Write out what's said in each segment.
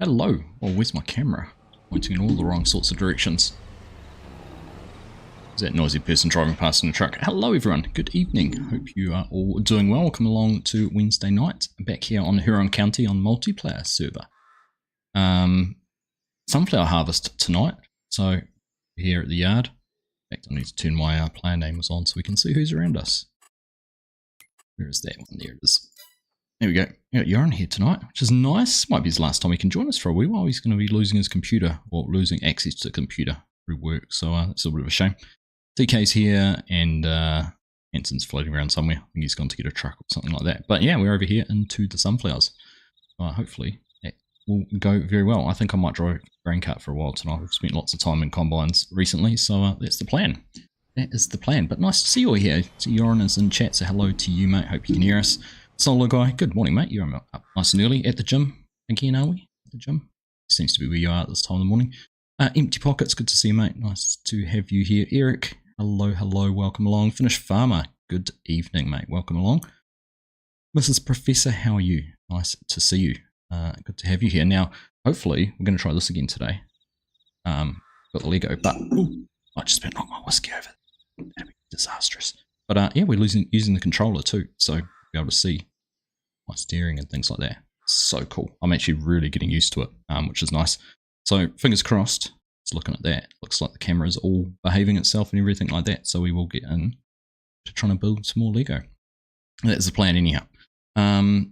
Hello. Oh, where's my camera? Pointing in all the wrong sorts of directions. Is that noisy person driving past in a truck? Hello everyone. Good evening. Hope you are all doing well. Welcome along to Wednesday night. Back here on Huron County on multiplayer server. Sunflower harvest tonight. So here at the yard. In fact, I need to turn my player names on so we can see who's around us. Where is that one? There it is. There we go. We got Huron here tonight, which is nice. Might be his last time he can join us for a wee while. He's going to be losing his computer, or losing access to the computer through work, so it's a bit of a shame. DK's here, and Hanson's floating around somewhere. I think he's gone to get a truck or something like that. But yeah, we're over here into the sunflowers. Hopefully that will go very well. I think I might drive a grain cart for a while tonight. We've spent lots of time in combines recently, so that's the plan. That is the plan. But nice to see you all here. So Huron is in chat, so hello to you, mate. Hope you can hear us. Solo guy, good morning, mate. You're up nice and early at the gym again, are we? At the gym? Seems to be where you are at this time of the morning. Empty Pockets, good to see you, mate. Nice to have you here. Eric, hello, hello, welcome along. Finished Farmer, good evening, mate. Welcome along. Mrs. Professor, how are you? Nice to see you. Good to have you here. Now, hopefully, we're going to try this again today. Got the Lego, but I just about knocked my whiskey over. That'd be disastrous. But yeah, we're using the controller too, so be able to see my steering and things like that. So cool. I'm actually really getting used to it, which is nice. So fingers crossed. Just looking at that, looks like the camera is all behaving itself and everything like that. So we will get in to trying to build some more Lego. That's the plan anyhow. Hey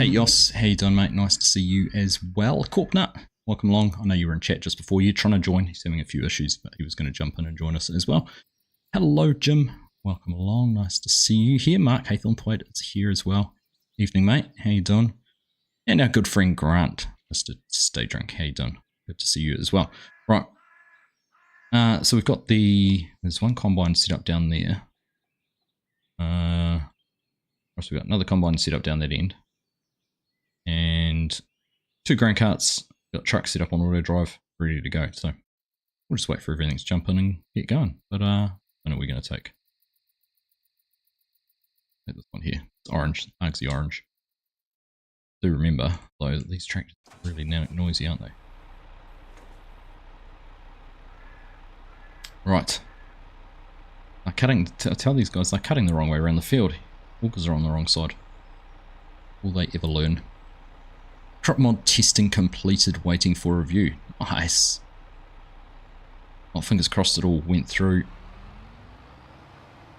Yoss, how you doing, mate? Nice to see you as well. Corpnut, welcome along. I know you were in chat just before you trying to join. He's having a few issues, but he was going to jump in and join us as well. Hello, Jim. Welcome along. Nice to see you here. Mark Haythornthwaite is here as well. Evening, mate. How you doing? And our good friend Grant, Mr. Stay Drink. How you doing? Good to see you as well. Right. So we've got there's one combine set up down there. So we've got another combine set up down that end. And 2 grain carts. Got trucks set up on auto drive, ready to go. So we'll just wait for everything to jump in and get going. But I know we're going to take this one here. It's orange, Argsy orange. Do remember though that these tractors are really noisy, aren't they? Right. I tell these guys they're cutting the wrong way around the field. Walkers are on the wrong side. Will they ever learn? Crop mod testing completed, waiting for review. Nice. Well, fingers crossed it all went through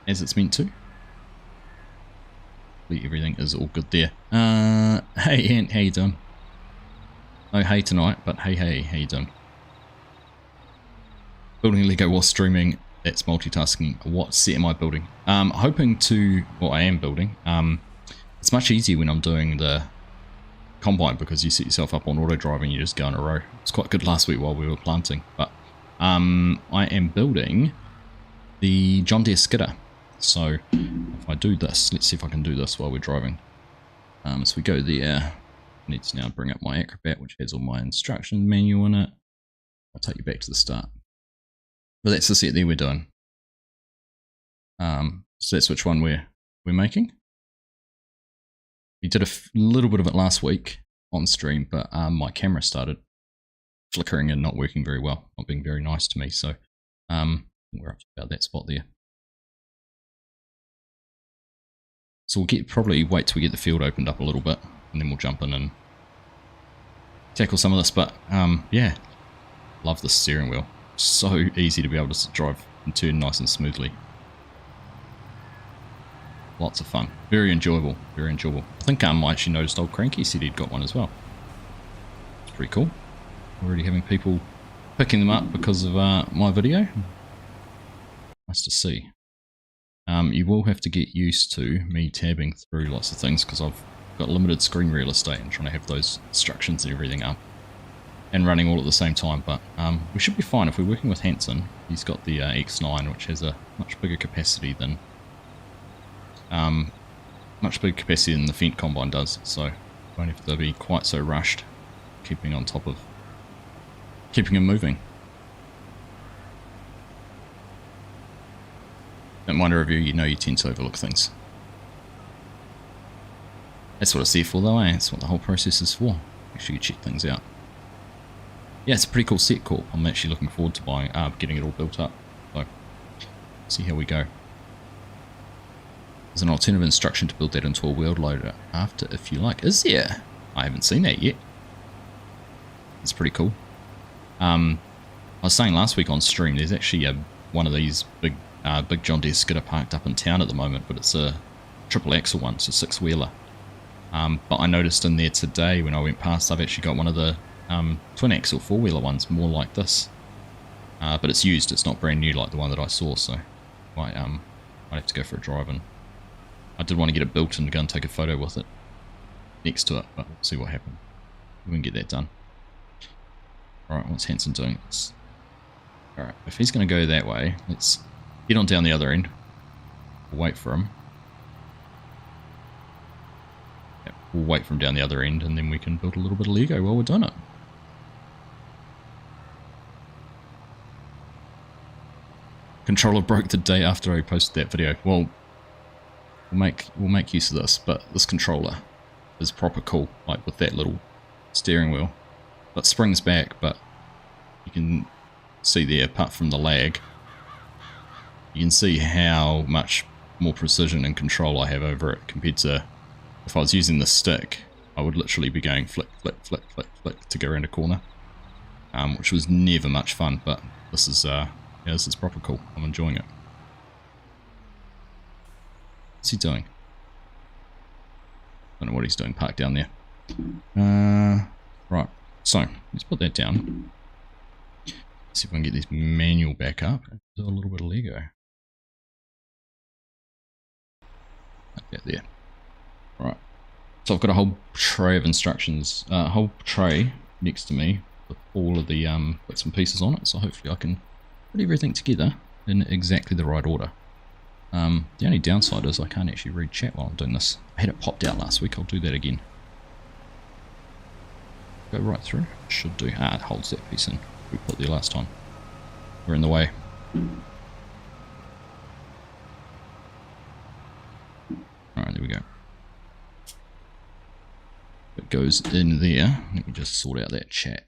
as it's meant to. Everything is all good there. Hey Ant, how you doing? No hey tonight, but hey, how you doing? Building Lego while streaming, that's multitasking. What set am I building? Hoping to, well I am building. It's much easier when I'm doing the combine because you set yourself up on auto driving, you just go in a row. It's quite good last week while we were planting, but I am building the John Deere skidder. So if I do this, let's see if I can do this while we're driving. So we go there. I need to now bring up my Acrobat, which has all my instruction manual in it. I'll take you back to the start. But that's the set there we're doing. So that's which one we're making. We did a little bit of it last week on stream, but my camera started flickering and not working very well, not being very nice to me. So we're up to about that spot there. So we'll probably wait till we get the field opened up a little bit, and then we'll jump in and tackle some of this. But yeah, love the steering wheel. So easy to be able to drive and turn nice and smoothly. Lots of fun. Very enjoyable. Very enjoyable. I think I actually noticed old Cranky said he'd got one as well. It's pretty cool. Already having people picking them up because of my video. Nice to see. You will have to get used to me tabbing through lots of things because I've got limited screen real estate and trying to have those instructions and everything up and running all at the same time. But we should be fine if we're working with Hanson. He's got the X9, which has a much bigger capacity than the Fendt combine does. So won't have to be quite so rushed, keeping on top of keeping him moving. Don't mind a review, you know you tend to overlook things. That's what it's there for though, eh? That's what the whole process is for. make sure you check things out. Yeah, it's a pretty cool set, Corp. I'm actually looking forward to buying, getting it all built up. So, see how we go. There's an alternative instruction to build that into a world loader after, if you like. Is there? I haven't seen that yet. It's pretty cool. I was saying last week on stream, there's actually one of these big John Deere skidder parked up in town at the moment, but it's a triple axle one, it's a six-wheeler. But I noticed in there today when I went past, I've actually got one of the twin axle four-wheeler ones, more like this. But it's used, it's not brand new like the one that I saw, so might have to go for a drive in. I did want to get it built and go and take a photo with it next to it, but we'll see what happens. We can get that done. Alright, what's Hanson doing? Alright, if he's going to go that way, let's get on down the other end. We'll wait for him. Yep, we'll wait for him down the other end and then we can build a little bit of Lego while we're doing it. Controller broke the day after I posted that video. Well, we'll make use of this, but this controller is proper cool, like with that little steering wheel. It springs back, but you can see there, apart from the lag, you can see how much more precision and control I have over it compared to if I was using the stick. I would literally be going flick, flick, flick, flick, flick to go around a corner, which was never much fun. But this is yeah, this is proper cool. I'm enjoying it. What's he doing? Don't know what he's doing. Parked down there. Right. So let's put that down. See if we can get this manual back up. Do a little bit of Lego. Like that there. Right. So I've got a whole tray of instructions, a whole tray next to me with all of the bits and pieces on it. So hopefully I can put everything together in exactly the right order. The only downside is I can't actually read chat while I'm doing this. I had it popped out last week. I'll do that again. Go right through. Should do. Ah, it holds that piece in. We put there last time. We're in the way. Alright, there we go. It goes in there. Let me just sort out that chat.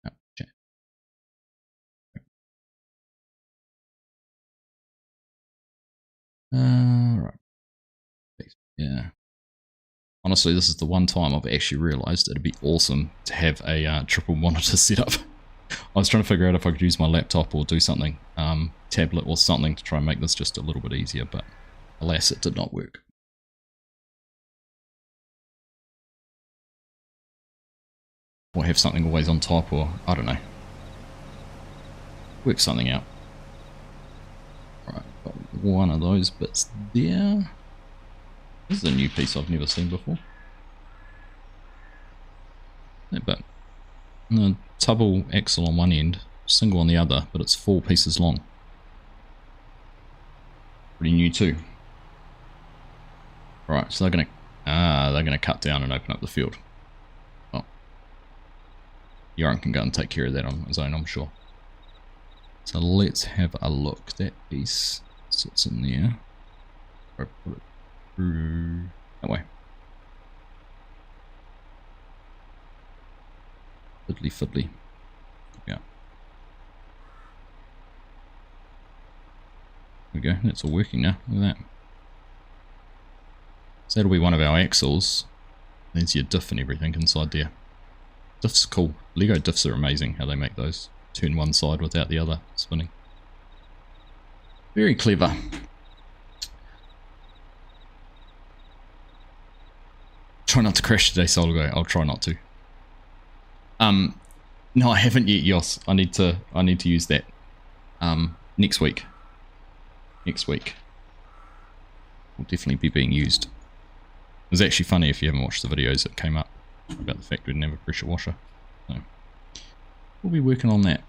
Oh, chat. Right. Yeah. Honestly, this is the one time I've actually realised it'd be awesome to have a triple monitor setup. I was trying to figure out if I could use my laptop or do something, tablet or something, to try and make this just a little bit easier, but alas, it did not work. Or have something always on top, or I don't know. Work something out. Right, got one of those bits there. This is a new piece I've never seen before. That bit. The double axle on one end, single on the other, but it's 4 pieces long. Pretty new too. Right, so they're gonna cut down and open up the field. Well, Huron can go and take care of that on his own, I'm sure. So let's have a look. That piece sits in there. Or put it through that way. Fiddly fiddly. Yeah. There we go. That's all working now. Look at that. So that'll be one of our axles. There's your diff and everything inside there. Diff's cool. Lego diffs are amazing how they make those. Turn one side without the other spinning. Very clever. Try not to crash today, Solgo. I'll try not to. No, I haven't yet, Yos. I need to use that. Next week. Next week. Will definitely be being used. It was actually funny if you haven't watched the videos that came up about the fact we didn't have a pressure washer. So we'll be working on that.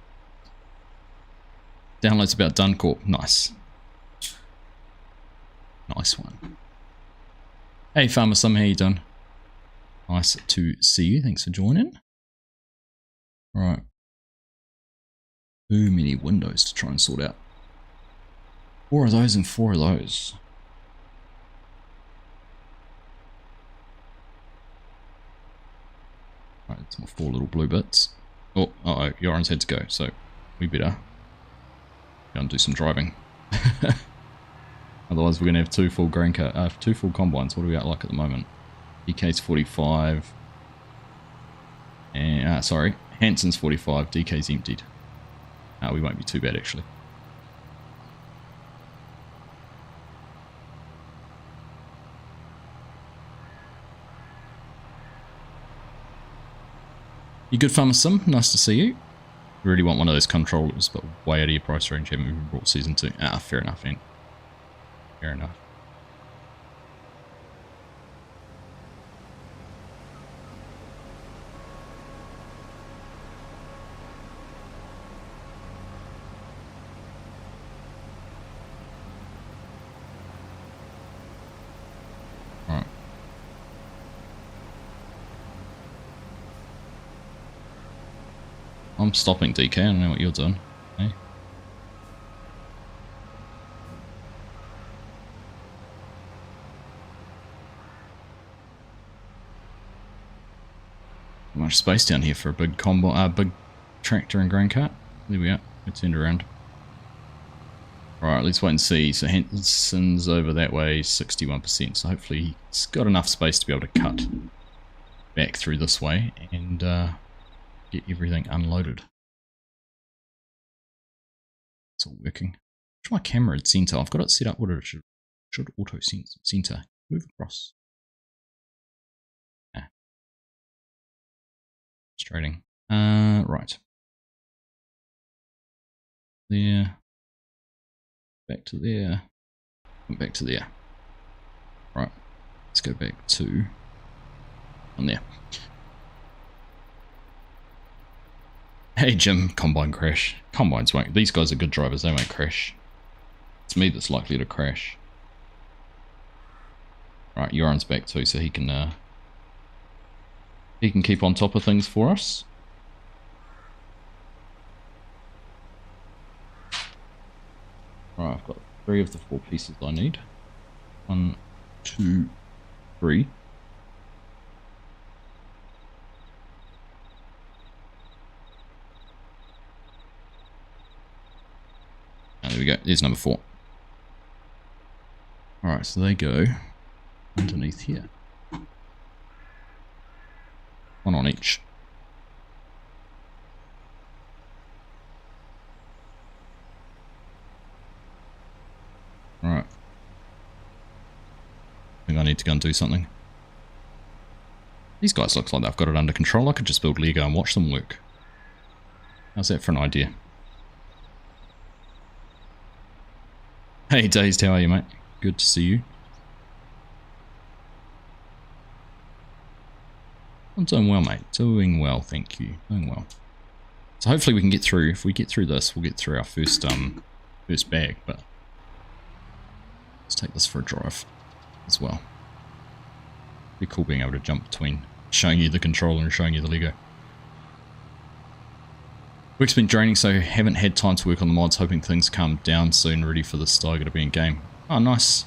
Download's about done, Corp. Nice. Nice one. Hey, Farmer Sim, how you doing? Nice to see you. Thanks for joining. Right. Too many windows to try and sort out. 4 of those and 4 of those. Some 4 little blue bits. Oh, uh-oh, Huron's had to go, so we better go and do some driving. Otherwise we're going to have 2 full two full combines. What are we at like at the moment? DK's 45. And, sorry, Hanson's 45, DK's emptied. We won't be too bad actually. You good, Farmer Sim? Nice to see you. Really want one of those controllers, but way out of your price range. Haven't even brought season 2. Fair enough, man. Fair enough. Alright. I'm stopping, DK. I don't know what you're doing. Hey. Not much space down here for a big combo, big tractor and grain cart. There we are. We turned around. Alright, let's wait and see. So Hanson's over that way, 61%. So hopefully he's got enough space to be able to cut back through this way and get everything unloaded. It's all working. Try my camera at center. I've got it set up what it should auto center. Move across. Frustrating. Right. There. Back to there. And back to there. Right. Let's go back to on there. Hey Jim, combine crash. Combines won't. These guys are good drivers, they won't crash. It's me that's likely to crash. Right, Huron's back too, so he can keep on top of things for us. Right, I've got 3 of the 4 pieces I need. 1, 2, 3. There we go, there's number 4. Alright, so they go underneath here. 1 on each. Alright. I think I need to go and do something. These guys look like they've got it under control. I could just build Lego and watch them work. How's that for an idea? Hey Dazed, how are you, mate? Good to see you. I'm doing well, mate. Doing well, thank you. Doing well. So hopefully we can get through. If we get through this, we'll get through our first bag, but let's take this for a drive as well. Be cool being able to jump between showing you the controller and showing you the Lego. Work's been draining, so haven't had time to work on the mods, hoping things calm down soon, ready for the Steiger to be in game. Oh, nice.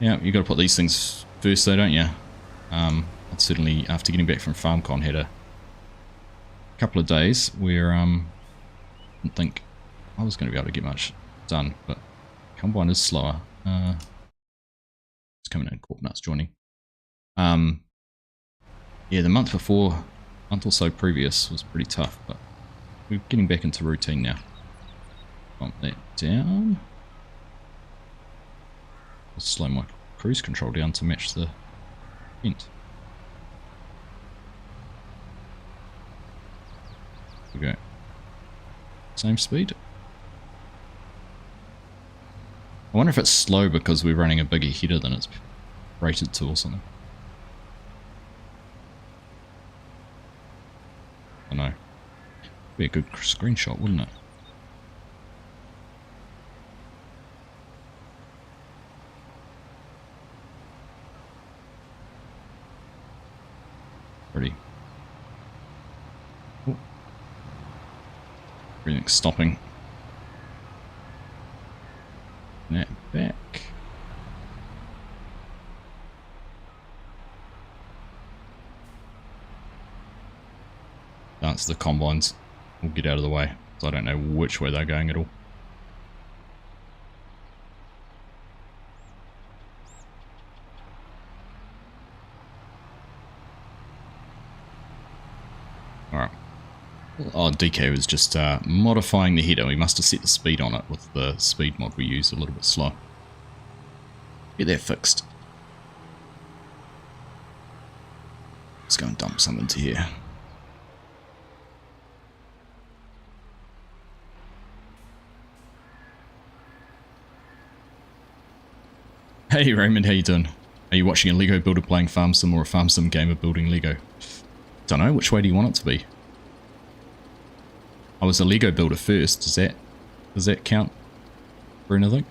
Yeah, you got to put these things first though, don't you? I certainly, after getting back from FarmCon, had a couple of days where I didn't think I was going to be able to get much done, but Combine is slower. It's coming in, Corpnut's joining. Yeah, the month before, month or so previous was pretty tough, but we're getting back into routine now. Bump that down. I'll slow my cruise control down to match the hint. There we go. Same speed. I wonder if it's slow because we're running a bigger header than it's rated to or something. I know. Be a good screenshot, wouldn't it? Pretty. Oh. Everything's stopping. That back. chance the combines will get out of the way. So I don't know which way they're going at all. Alright. Oh, DK was just modifying the header. We must have set the speed on it with the speed mod we use a little bit slow. Get that fixed. Let's go and dump some into here. Hey Raymond, how you doing? Are you watching a Lego builder playing Farm Sim or a Farm Sim gamer building Lego? Don't know, which way do you want it to be? I was a Lego builder first, does that count for anything?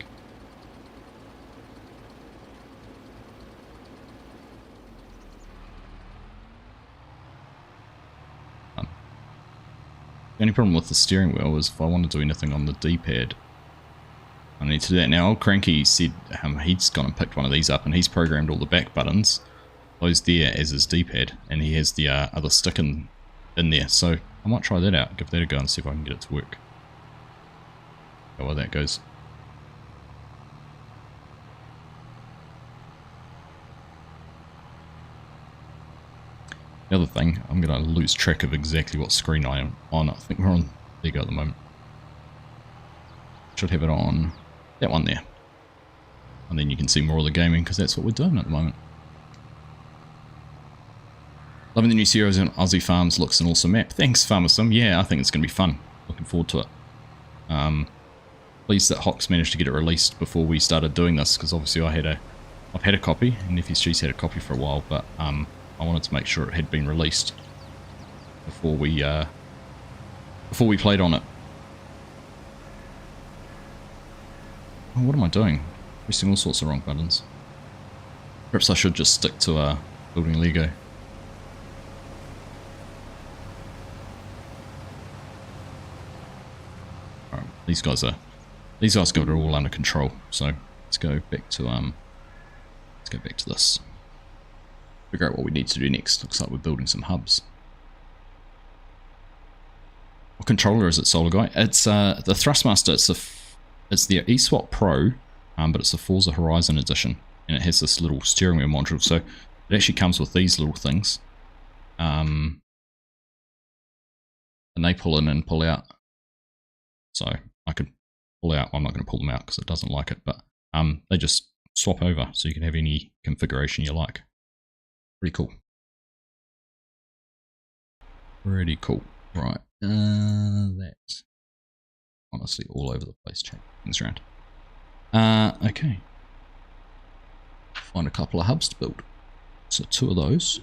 The only problem with the steering wheel is if I want to do anything on the D-pad, I need to do that. Now, old Cranky said he's gone and picked one of these up and he's programmed all the back buttons, those there as his D-pad, and he has the other stick in there. So I might try that out, give that a go and see if I can get it to work. How well that goes. The other thing, I'm going to lose track of exactly what screen I am on. I think we're on Lego at the moment. Should have it on that one there. And then you can see more of the gaming because that's what we're doing at the moment. Loving the new series on Aussie Farms, looks an awesome map. Thanks, Farmer Sim. Yeah, I think it's going to be fun. Looking forward to it. Pleased that Hawks managed to get it released before we started doing this because obviously I've had a copy and FSG's had a copy for a while, but I wanted to make sure it had been released before we played on it. Oh, what am I doing? Pressing all sorts of wrong buttons. Perhaps I should just stick to building Lego. Alright, these guys got it all under control. So let's go back to this. Figure out what we need to do next. Looks like we're building some hubs. What controller is it, Solar Guy? It's the Thrustmaster. It's the eSwap Pro, but it's the Forza Horizon edition, and it has this little steering wheel module. So it actually comes with these little things, and they pull in and pull out. So I could pull out. I'm not going to pull them out because it doesn't like it, but they just swap over, so you can have any configuration you like. Pretty cool. Pretty cool. Right. That's honestly all over the place. Change things around. Okay. Find a couple of hubs to build. So 2 of those.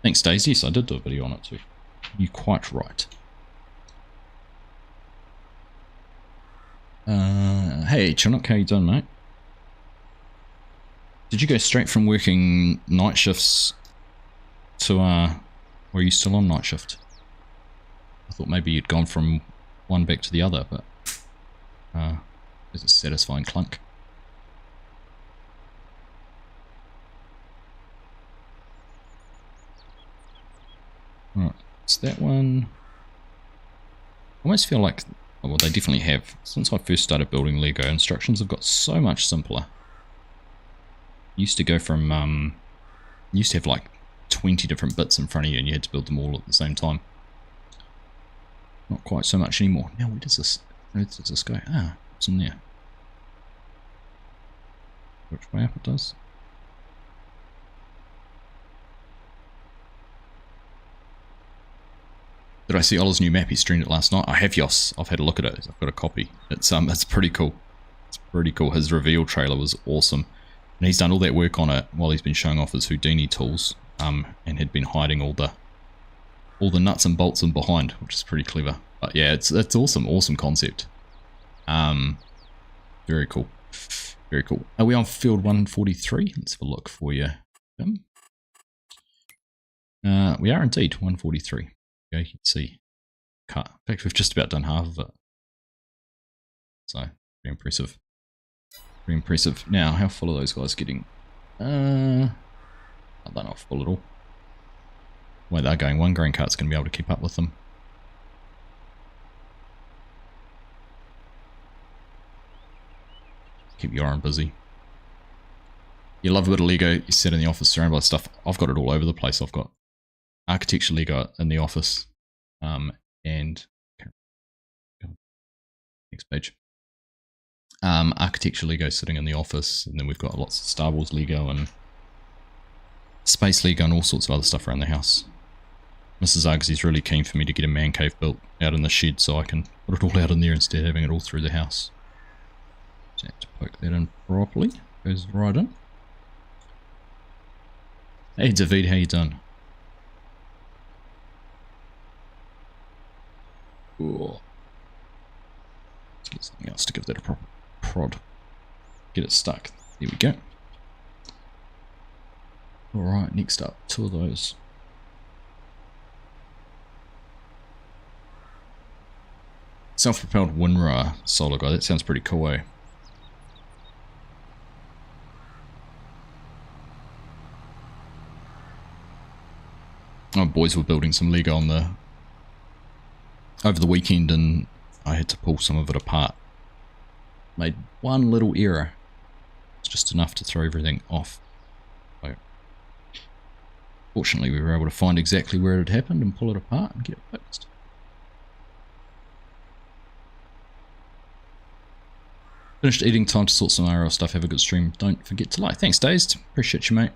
Thanks, Daisy. Yes, I did do a video on it too. You're quite right. Hey, Chinook, how you doing, mate? Did you go straight from working night shifts to, or are you still on night shift? I thought maybe you'd gone from one back to the other, but there's a satisfying clunk. Alright, it's that one. I almost feel like, well, they definitely have. Since I first started building Lego, instructions have got so much simpler. Used to go from, used to have like 20 different bits in front of you and you had to build them all at the same time. Not quite so much anymore. Now where does this go? Ah, it's in there. Which way up it does? Did I see Ola's new map? He streamed it last night. I have, Yos. I've had a look at it. I've got a copy. It's pretty cool. It's pretty cool. His reveal trailer was awesome. And he's done all that work on it while he's been showing off his Houdini tools, and had been hiding all the nuts and bolts in behind, which is pretty clever. But yeah, it's awesome concept. Very cool. Very cool. Are we on field 143? Let's have a look for you. We are indeed 143. Okay, you can see. Cut. In fact, we've just about done half of it. So, very impressive. Very impressive. Now, how full are those guys getting? They're not full at all. The way they're going, one grain cart's going to be able to keep up with them. Keep Huron busy. You love a bit of Lego, you sit in the office surrounded by stuff. I've got it all over the place. I've got architecture Lego in the office. And next page. Architecture Lego sitting in the office, and then we've got lots of Star Wars Lego and space Lego and all sorts of other stuff around the house. Mrs. Argsy's really keen for me to get a man cave built out in the shed so I can put it all out in there instead of having it all through the house. Just have to poke that in properly. Goes right in. Hey David, how you doing? Ooh. Let's get something else to give that a proper prod. Get it stuck. There we go. Alright, next up, 2 of those. Self-propelled Winra solar guy, that sounds pretty cool, eh? My boys were building some Lego on the over the weekend, and I had to pull some of it apart. Made one little error. It's just enough to throw everything off. So, fortunately, we were able to find exactly where it had happened and pull it apart and get it fixed. Finished eating, time to sort some IRL stuff. Have a good stream. Don't forget to like. Thanks, Dazed. Appreciate you, mate.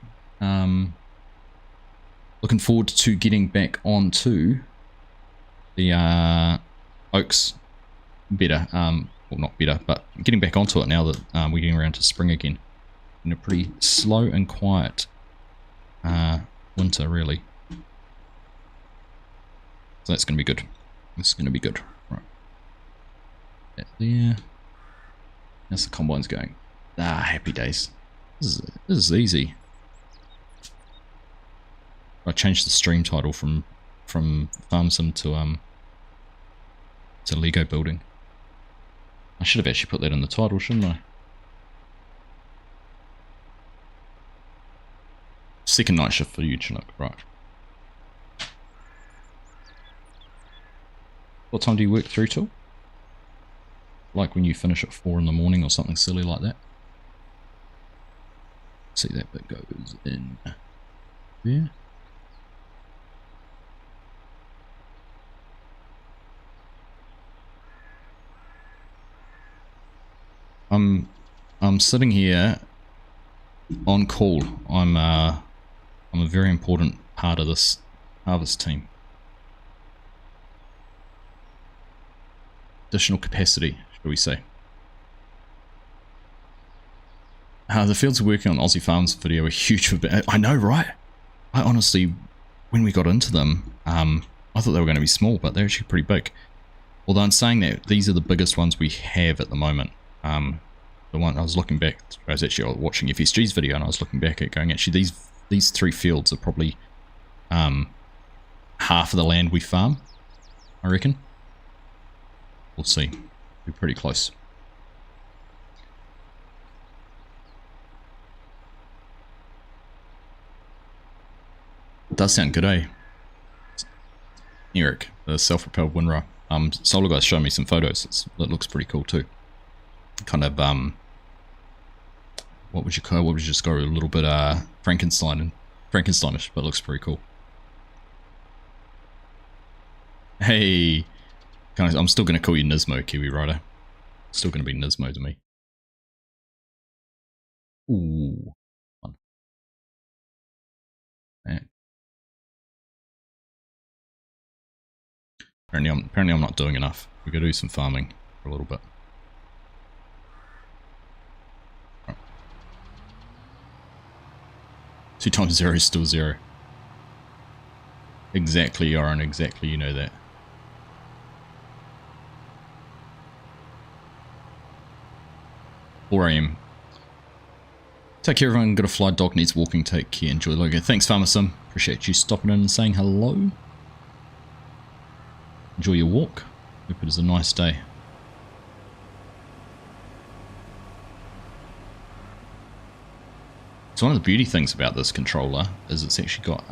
Looking forward to getting back onto the Oaks better. Well, not better, but getting back onto it now that we're getting around to spring again. In a pretty slow and quiet winter, really. So that's going to be good. It's going to be good. Right. That there. How's the combines going? Happy days. This is easy. I changed the stream title from Farm Sim to Lego building. I should have actually put that in the title, shouldn't I? Second night shift for you, Chinook, right. What time do you work through till? Like when you finish at 4 in the morning or something silly like that. See, that bit goes in there. I'm sitting here on call. I'm a very important part of this harvest team. Additional capacity, shall we say. The fields we're working on Aussie Farms video are huge. I know, right? I honestly, when we got into them, I thought they were going to be small, but they're actually pretty big. Although in saying that, these are the biggest ones we have at the moment. The one I was looking back, I was actually watching FSG's video, and I was looking back at going, actually these 3 fields are probably half of the land we farm, I reckon. We'll see. We're pretty close. It does sound good, eh? Eric, the self-propelled Winra. Solar Guy's showing me some photos. It looks pretty cool too. Kind of what would you call? What would you just go a little bit Frankensteinish, but it looks pretty cool. Hey, I'm still going to call you Nismo, Kiwi Rider. Still going to be Nismo to me. Ooh, fun. Man. Apparently I'm not doing enough. We're going to do some farming for a little bit. 2 times 0 is still 0. Exactly, Yoran, exactly, you know that. Four AM. Take care everyone, got a fly, dog needs walking, take care, enjoy Logo. Thanks Farmer Sim, appreciate you stopping in and saying hello. Enjoy your walk, hope it is a nice day. So one of the beauty things about this controller is it's actually got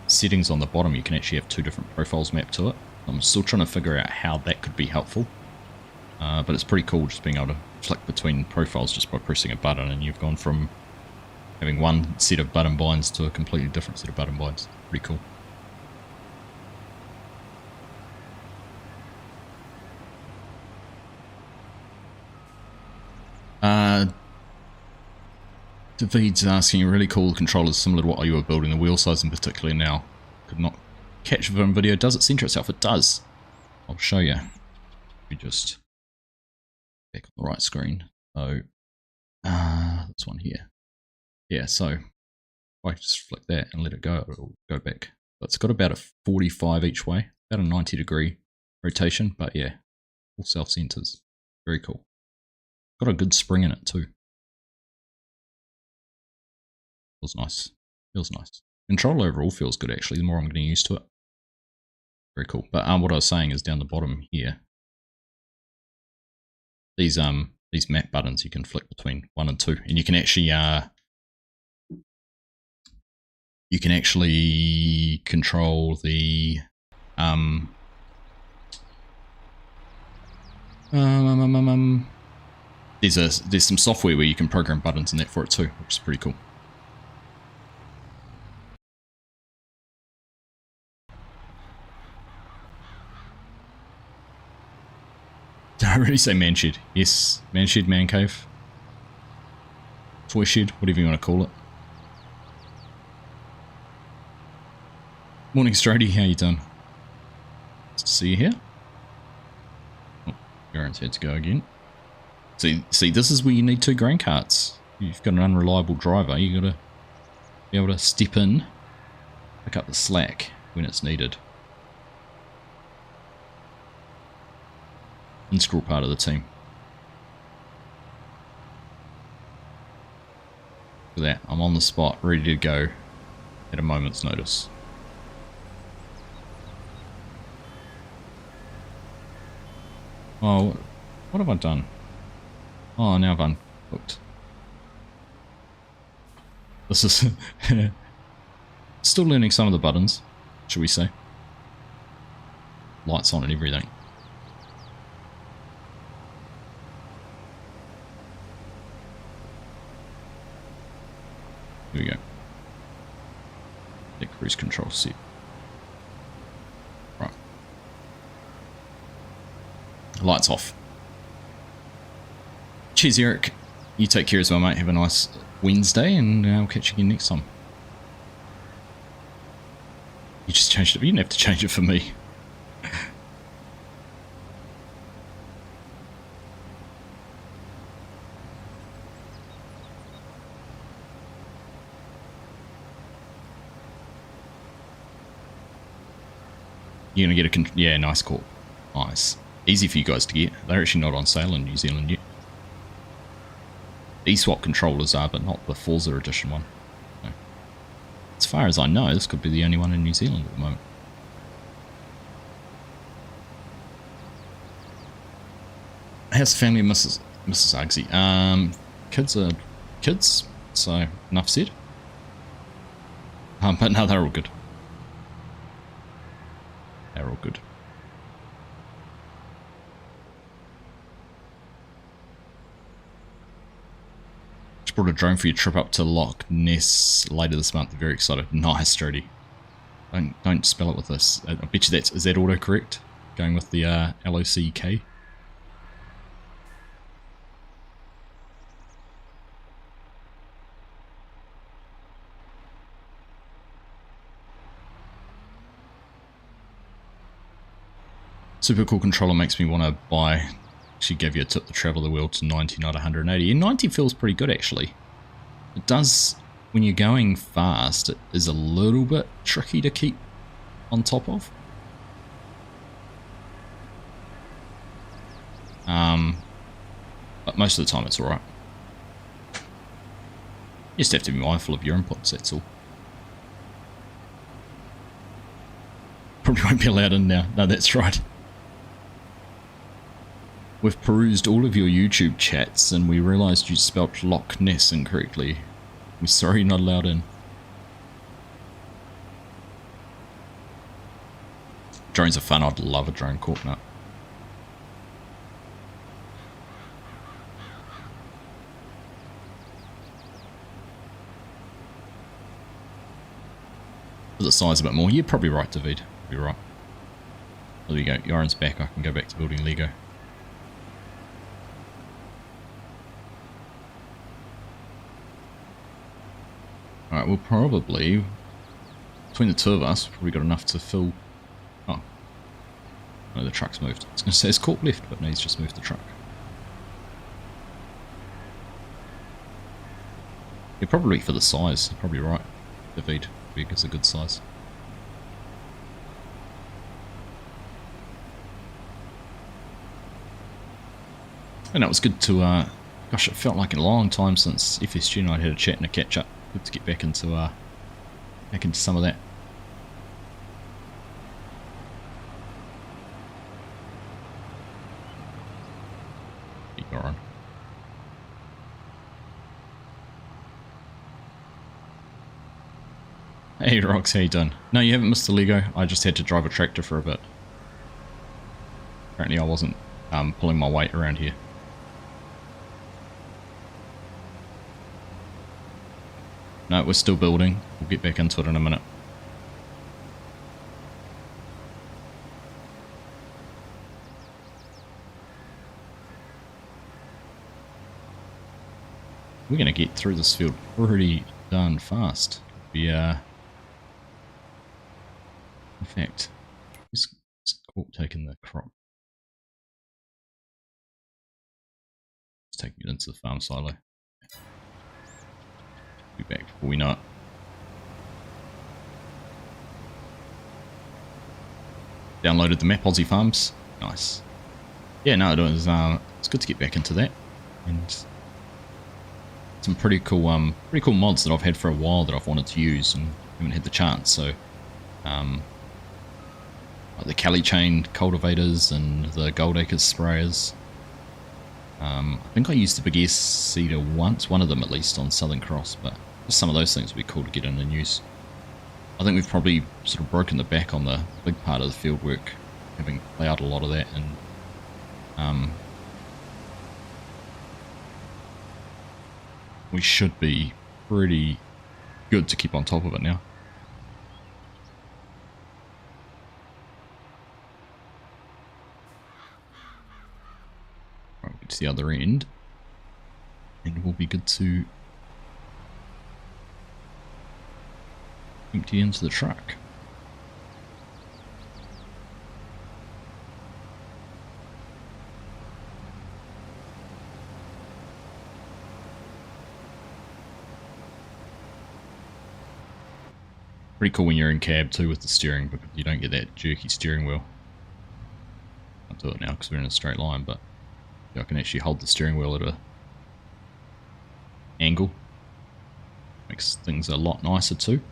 settings on the bottom, you can actually have 2 different profiles mapped to it. I'm still trying to figure out how that could be helpful. But it's pretty cool just being able to flick between profiles just by pressing a button, and you've gone from having one set of button binds to a completely different set of button binds. Pretty cool. David's asking, really cool controllers similar to what you were building, the wheel size in particular now. Could not catch the video. Does it center itself? It does. I'll show you. We just back on the right screen. So this one here. Yeah, so if I just flick that and let it go, it'll go back. But it's got about a 45 each way, about a 90-degree rotation, but yeah, all self-centers. Very cool. Got a good spring in it too. Feels nice. Feels nice. Control overall feels good actually, the more I'm getting used to it. Very cool. But what I was saying is down the bottom here, these map buttons you can flick between 1 and 2, and you can actually control the there's some software where you can program buttons and that for it too, which is pretty cool. Did I really say man shed? Yes, man shed, man cave, toy shed, whatever you want to call it. Morning, Strady. How you doing? Nice to see you here. Oh, Huron's had to go again. See, this is where you need 2 grain carts. You've got an unreliable driver. You got to be able to step in, pick up the slack when it's needed. Integral part of the team. Look at that. I'm on the spot, ready to go at a moment's notice. Oh, what have I done? Oh, now I've unhooked. This is still learning some of the buttons, should we say. Lights on and everything. Here we go. The cruise control set. Right. Lights off. Cheers, Eric. You take care as well, mate. Have a nice Wednesday, and I'll catch you again next time. You just changed it. You didn't have to change it for me. You're going to get a... Yeah, nice call. Nice. Easy for you guys to get. They're actually not on sale in New Zealand yet. E-swap controllers are, but not the Forza edition one. So, as far as I know, this could be the only one in New Zealand at the moment. How's the family, Mrs. Argsy? Kids are kids, so enough said. But no, they're all good. They're all good. Just brought a drone for your trip up to Loch Ness later this month. Very excited. Nice, Strody. Don't spell it with this. I bet you is that autocorrect? Going with the LOCK. Super cool controller, makes me want to buy. She gave you a tip to travel the world to 90, not 180. And 90 feels pretty good actually. It does, when you're going fast, it is a little bit tricky to keep on top of. But most of the time it's alright. You just have to be mindful of your inputs, that's all. Probably won't be allowed in now. No, that's right. We've perused all of your YouTube chats and we realised you spelt Loch Ness incorrectly. We're sorry, not allowed in. Drones are fun. I'd love a drone cork nut. For the size a bit more. You're probably right, David. You're right. There we go. Huron's back. I can go back to building Lego. Alright, we'll probably, between the two of us, probably got enough to fill. Oh. No, the truck's moved. I was going to say it's cork left, but no, he's just moved the truck. Yeah, probably for the size. You're probably right. David. Big is a good size. And it was good to, gosh, it felt like a long time since FSG and I had a chat and a catch up. Good to get back into some of that. Huron. Hey Rox, how you doing? No, you haven't missed the Lego. I just had to drive a tractor for a bit. Apparently I wasn't pulling my weight around here. No, we're still building. We'll get back into it in a minute. We're going to get through this field pretty darn fast. In fact, is Corp taking the crop? It's taking it into the farm silo. Be back before we know it. Downloaded the map, Aussie Farms. Nice. Yeah, no, it was. It's good to get back into that, and some pretty cool mods that I've had for a while that I've wanted to use and haven't had the chance. So, like the Cali Chain cultivators and the Gold Acres sprayers. I think I used the Big S seeder once, one of them at least, on Southern Cross, but just some of those things would be cool to get in and use. I think we've probably sort of broken the back on the big part of the field work, having plowed a lot of that, and we should be pretty good to keep on top of it now. Right, we'll get to the other end, and we'll be good to empty into the truck. Pretty cool when you're in cab too with the steering, because you don't get that jerky steering wheel. I'll do it now because we're in a straight line, but I can actually hold the steering wheel at a angle. Makes things a lot nicer too.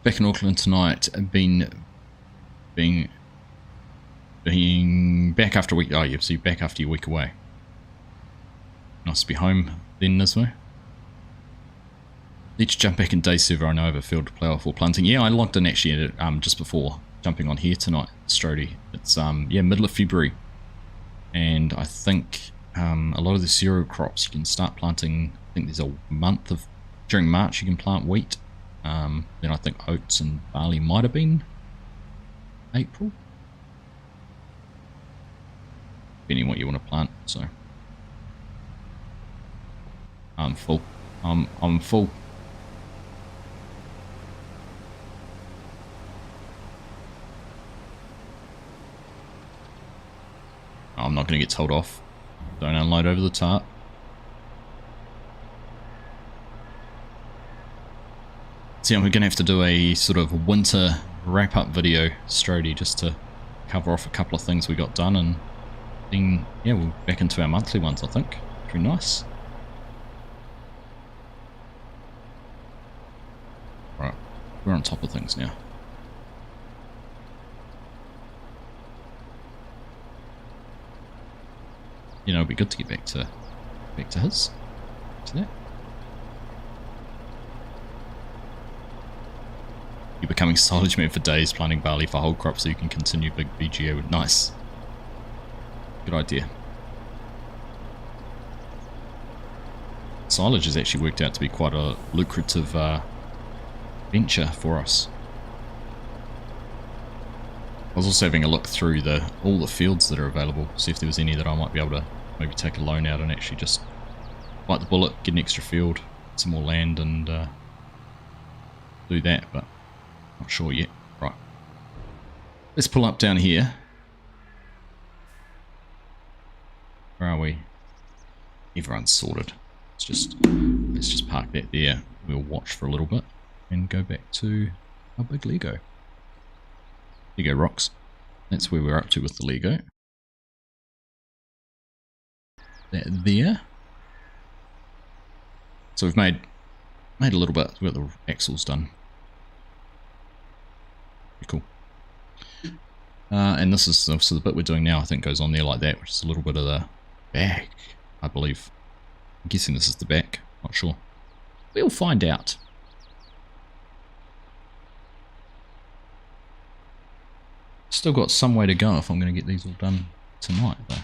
Back in Auckland tonight, being back after a week. Oh, yeah, so you're back after your week away. Nice to be home then, Nismo. Let's jump back in day server. I know I have a field to plough for planting. Yeah, I logged in actually just before jumping on here tonight, Strody. It's yeah, middle of February, and I think a lot of the cereal crops you can start planting. I think there's a month of during March you can plant wheat. Then I think oats and barley might have been April, depending what you want to plant. So I'm full. I'm full. I'm not going to get told off. Don't unload over the tarp. So yeah, we're going to have to do a sort of winter wrap-up video, Strody, just to cover off a couple of things we got done, and then, yeah, we're back into our monthly ones, I think. Pretty nice. Right, we're on top of things now. you know, it'd be good to get back to his. To that. You're becoming silage man for days, planting barley for whole crop so you can continue big VGO. Nice. Good idea. Silage has actually worked out to be quite a lucrative venture for us. I was also having a look through all the fields that are available, see if there was any that I might be able to maybe take a loan out and actually just bite the bullet, get an extra field, some more land, and do that, but not sure yet. Right. Let's pull up down here. Where are we? Everyone's sorted. Let's just park that there. We'll watch for a little bit and go back to our big Lego. Lego rocks. That's where we're up to with the Lego. That there. So we've made a little bit. We've got the axles done. Pretty cool. And this is so the bit we're doing now. I think goes on there like that, which is a little bit of the back, I believe. I'm guessing this is the back. Not sure. We'll find out. Still got some way to go if I'm going to get these all done tonight, though.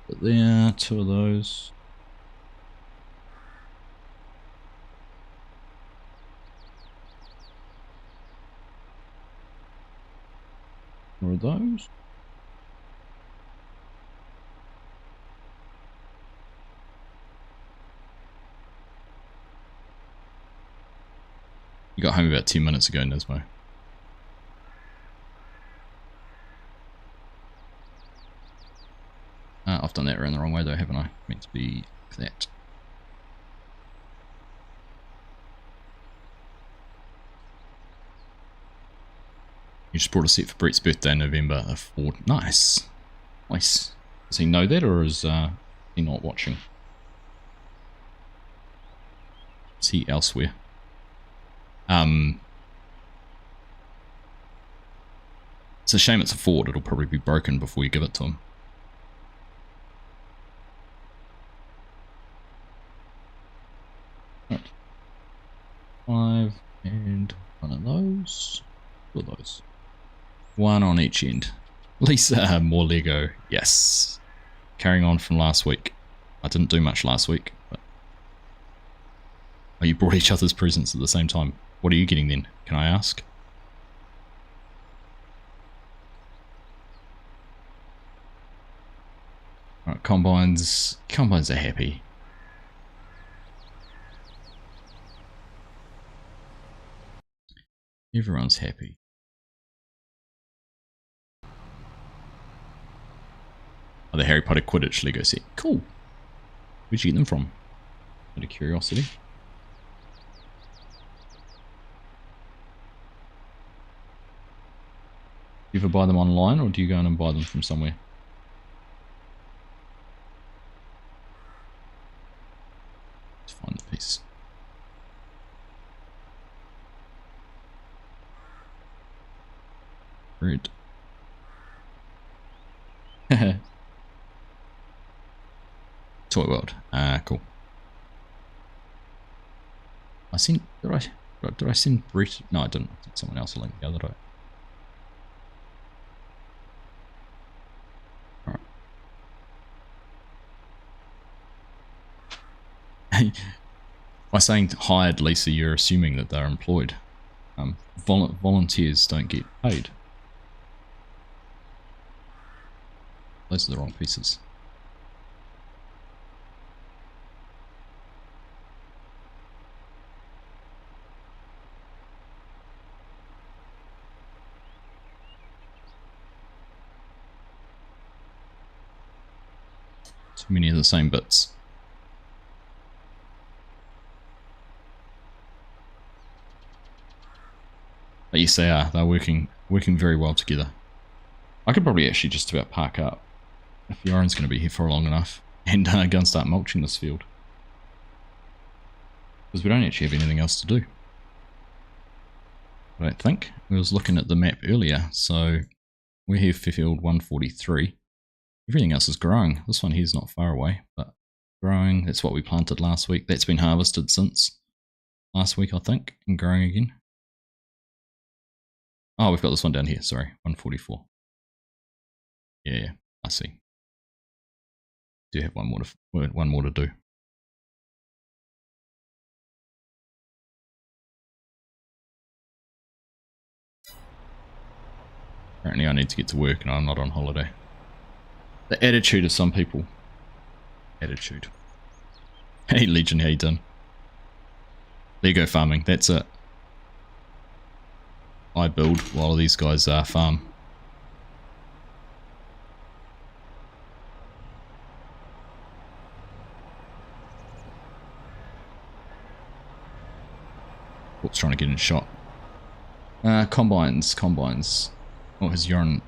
But there, two of those. Four of those. You got home about 10 minutes ago, Nismo. I've done that around the wrong way though, haven't I? Meant to be that. You just brought a set for Brett's birthday in November. A Ford. Nice. Nice. Does he know that, or is he not watching? Is he elsewhere? It's a shame it's a Ford. It'll probably be broken before you give it to him. Right. 5 and one of those. Two of those. One on each end. At least more Lego. Yes. Carrying on from last week. I didn't do much last week, but oh, you brought each other's presents at the same time. What are you getting then? Can I ask? Alright, combines are happy. Everyone's happy. Oh, the Harry Potter Quidditch Lego set. Cool. Where'd you get them from? Out of curiosity. Do you ever buy them online, or do you go in and buy them from somewhere? Let's find the piece. Red. Toy World. Cool. Did I send Brett? No, I didn't. I sent someone else a link the other day. By saying hired, Lisa, you're assuming that they're employed. Volunteers don't get paid. Those are the wrong pieces. Too many of the same bits. But yes, they are. They're working very well together. I could probably actually just about park up if Huron's going to be here for long enough and go and start mulching this field. Because we don't actually have anything else to do. I don't think. We was looking at the map earlier, so we're here for field 143. Everything else is growing. This one here's not far away, but growing. That's what we planted last week. That's been harvested since last week, I think, and growing again. Oh, we've got this one down here, sorry, 144. Yeah, I see. Do have one more to do. Apparently I need to get to work and I'm not on holiday. The attitude of some people. Attitude. Hey Legion, how you doing? Lego farming, that's it. I build while these guys farm. Oops, trying to get in shot. Combines. Oh, his Huron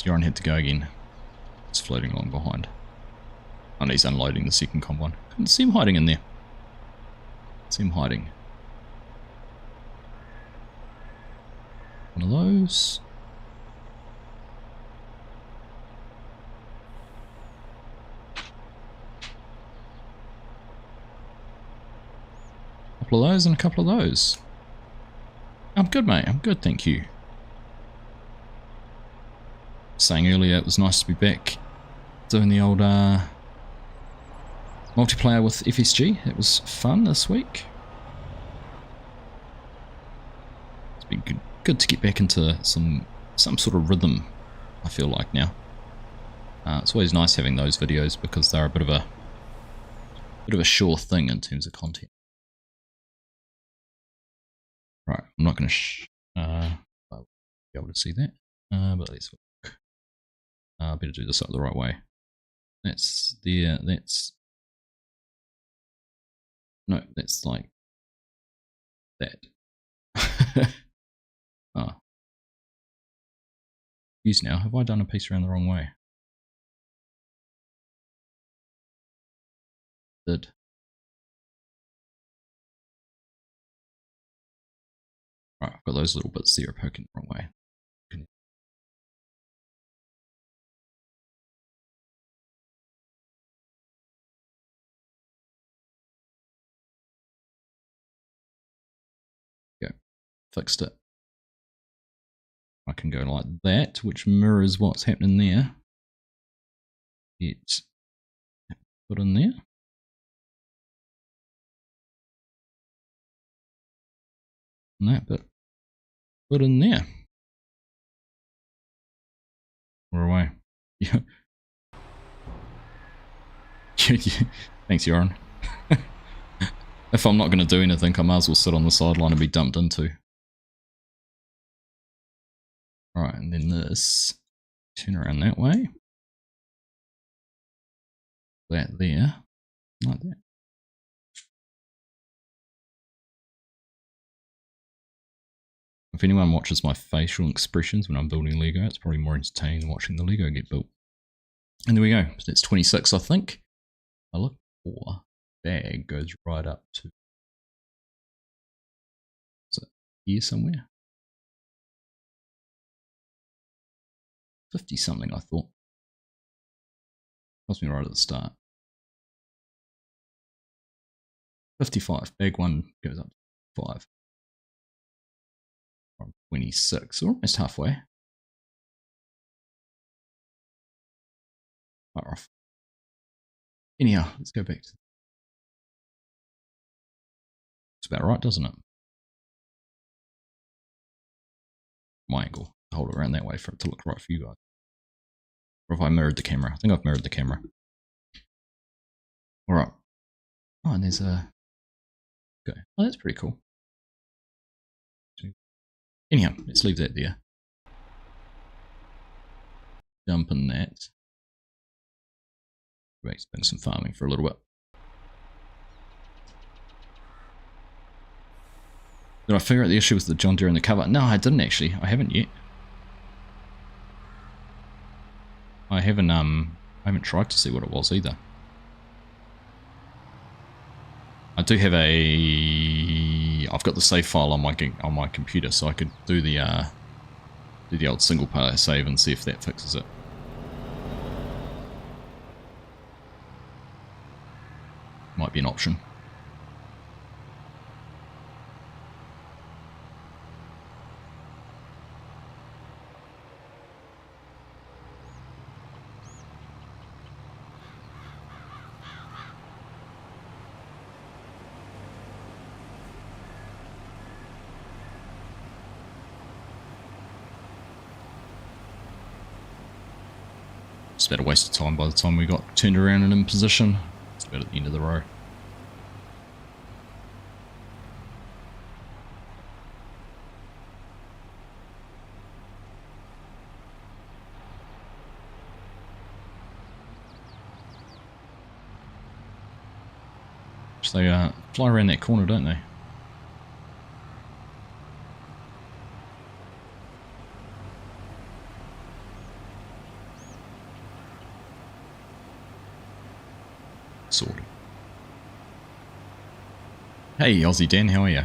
had to go again. It's floating along behind. And he's unloading the second combine. Couldn't see him hiding in there. See him hiding. One of those. A couple of those and a couple of those. I'm good, mate. I'm good, thank you. Saying earlier, it was nice to be back doing the old multiplayer with FSG. It was fun this week. It's been good to get back into some sort of rhythm, I feel like now. It's always nice having those videos because they're a bit of a sure thing in terms of content. Right, I'm not going to be able to see that, but let's look. I better do this up the right way. That's there, that's... No, that's like that. Oh. Use now. Have I done a piece around the wrong way? Did. Right, I've got those little bits there poking the wrong way. Go. Fixed it. I can go like that, which mirrors what's happening there. It's put in there. And that bit put in there. We're away. Yeah. Thanks, Huron. If I'm not going to do anything, I might as well sit on the sideline and be dumped into. Right, and then this. Turn around that way. That there. Like that. If anyone watches my facial expressions when I'm building Lego, it's probably more entertaining than watching the Lego get built. And there we go. So that's 26, I think. I look for bag goes right up to, is it here somewhere? 50 something, I thought. Must be right at the start. 55. Bag 1 goes up to 5. 26. We're almost halfway. Far off. Anyhow, let's go back to. It's about right, doesn't it? My angle. Hold it around that way for it to look right for you guys. Or if I mirrored the camera. I think I've mirrored the camera. Alright. Oh, and there's a... Okay. Oh, that's pretty cool. Anyhow, let's leave that there. Dump in that. Back to some farming for a little bit. Did I figure out the issue with the John Deere in the cover? No, I didn't actually. I haven't yet. I haven't tried to see what it was either. I do have a I've got the save file on my computer, so I could do the old single player save and see if that fixes it. Might be an option. Just about a waste of time by the time we got turned around and in position. It's about at the end of the row. So they fly around that corner, don't they? Sorted. Hey, Aussie Dan, how are you?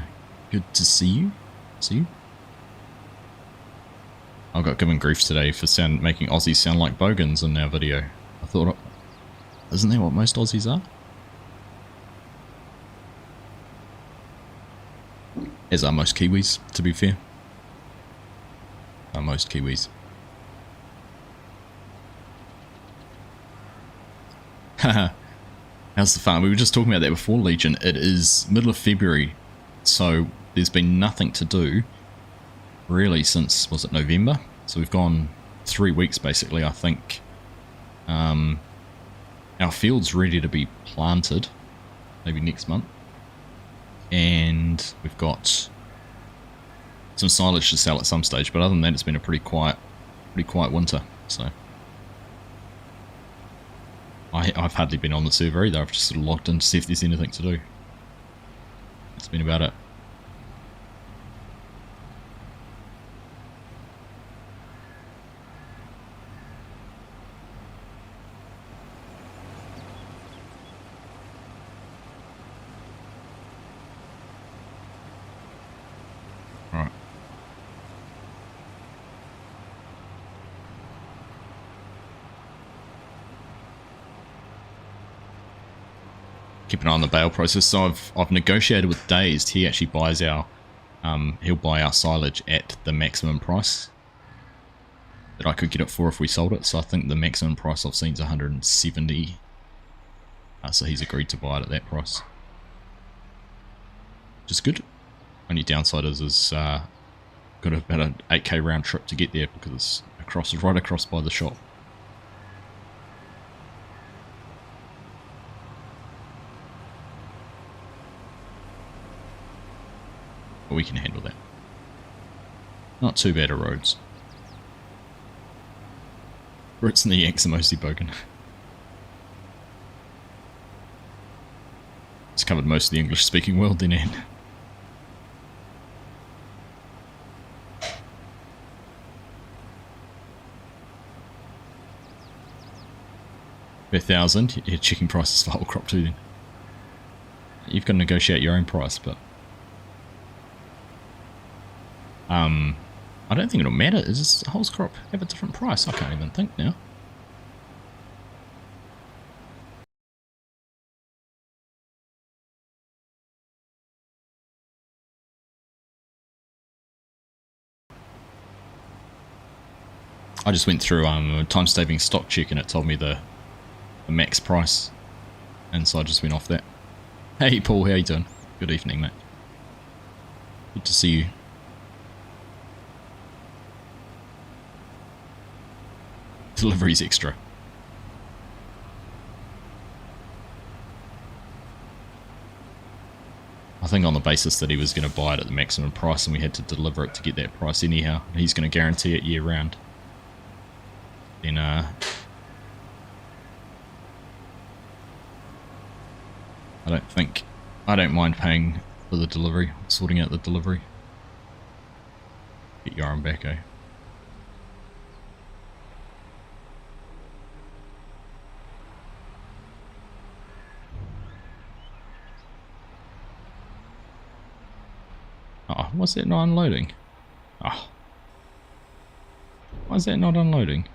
Good to see you. I got given grief today for making Aussies sound like bogans in our video. I thought, isn't that what most Aussies are? As are most Kiwis, to be fair. Are most Kiwis. Haha. How's the farm? We were just talking about that before, Legion. It is middle of February, so there's been nothing to do, really, since, was it November? So we've gone 3 weeks, basically, I think. Our field's ready to be planted, maybe next month. And we've got some silage to sell at some stage, but other than that, it's been a pretty quiet winter, so... I've hardly been on the server either. I've just sort of logged in to see if there's anything to do. That's been about it. Right. Keep an eye on the Bale process. So I've negotiated with Dazed. He actually buys our he'll buy our silage at the maximum price that I could get it for if we sold it. So I think the maximum price I've seen is 170. So he's agreed to buy it at that price, which is good. Only downside is got about an 8k round trip to get there because it's right across by the shop. But we can handle that. Not too bad of roads. Brits and the Yanks are mostly bogan. It's covered most of the English speaking world then, Anne. Per 1,000, yeah, checking prices for whole crop too then. You've got to negotiate your own price, but I don't think it'll matter. Does this whole crop have a different price? I can't even think now. I just went through a time-saving stock check and it told me the max price, and so I just went off that. Hey Paul, how you doing? Good evening, mate. Good to see you. Delivery's extra. I think on the basis that he was going to buy it at the maximum price and we had to deliver it to get that price anyhow. He's going to guarantee it year round. Then I don't mind paying for the delivery, sorting out the delivery. Get your arm back, eh? why's that not unloading? Oh. Why is that not unloading?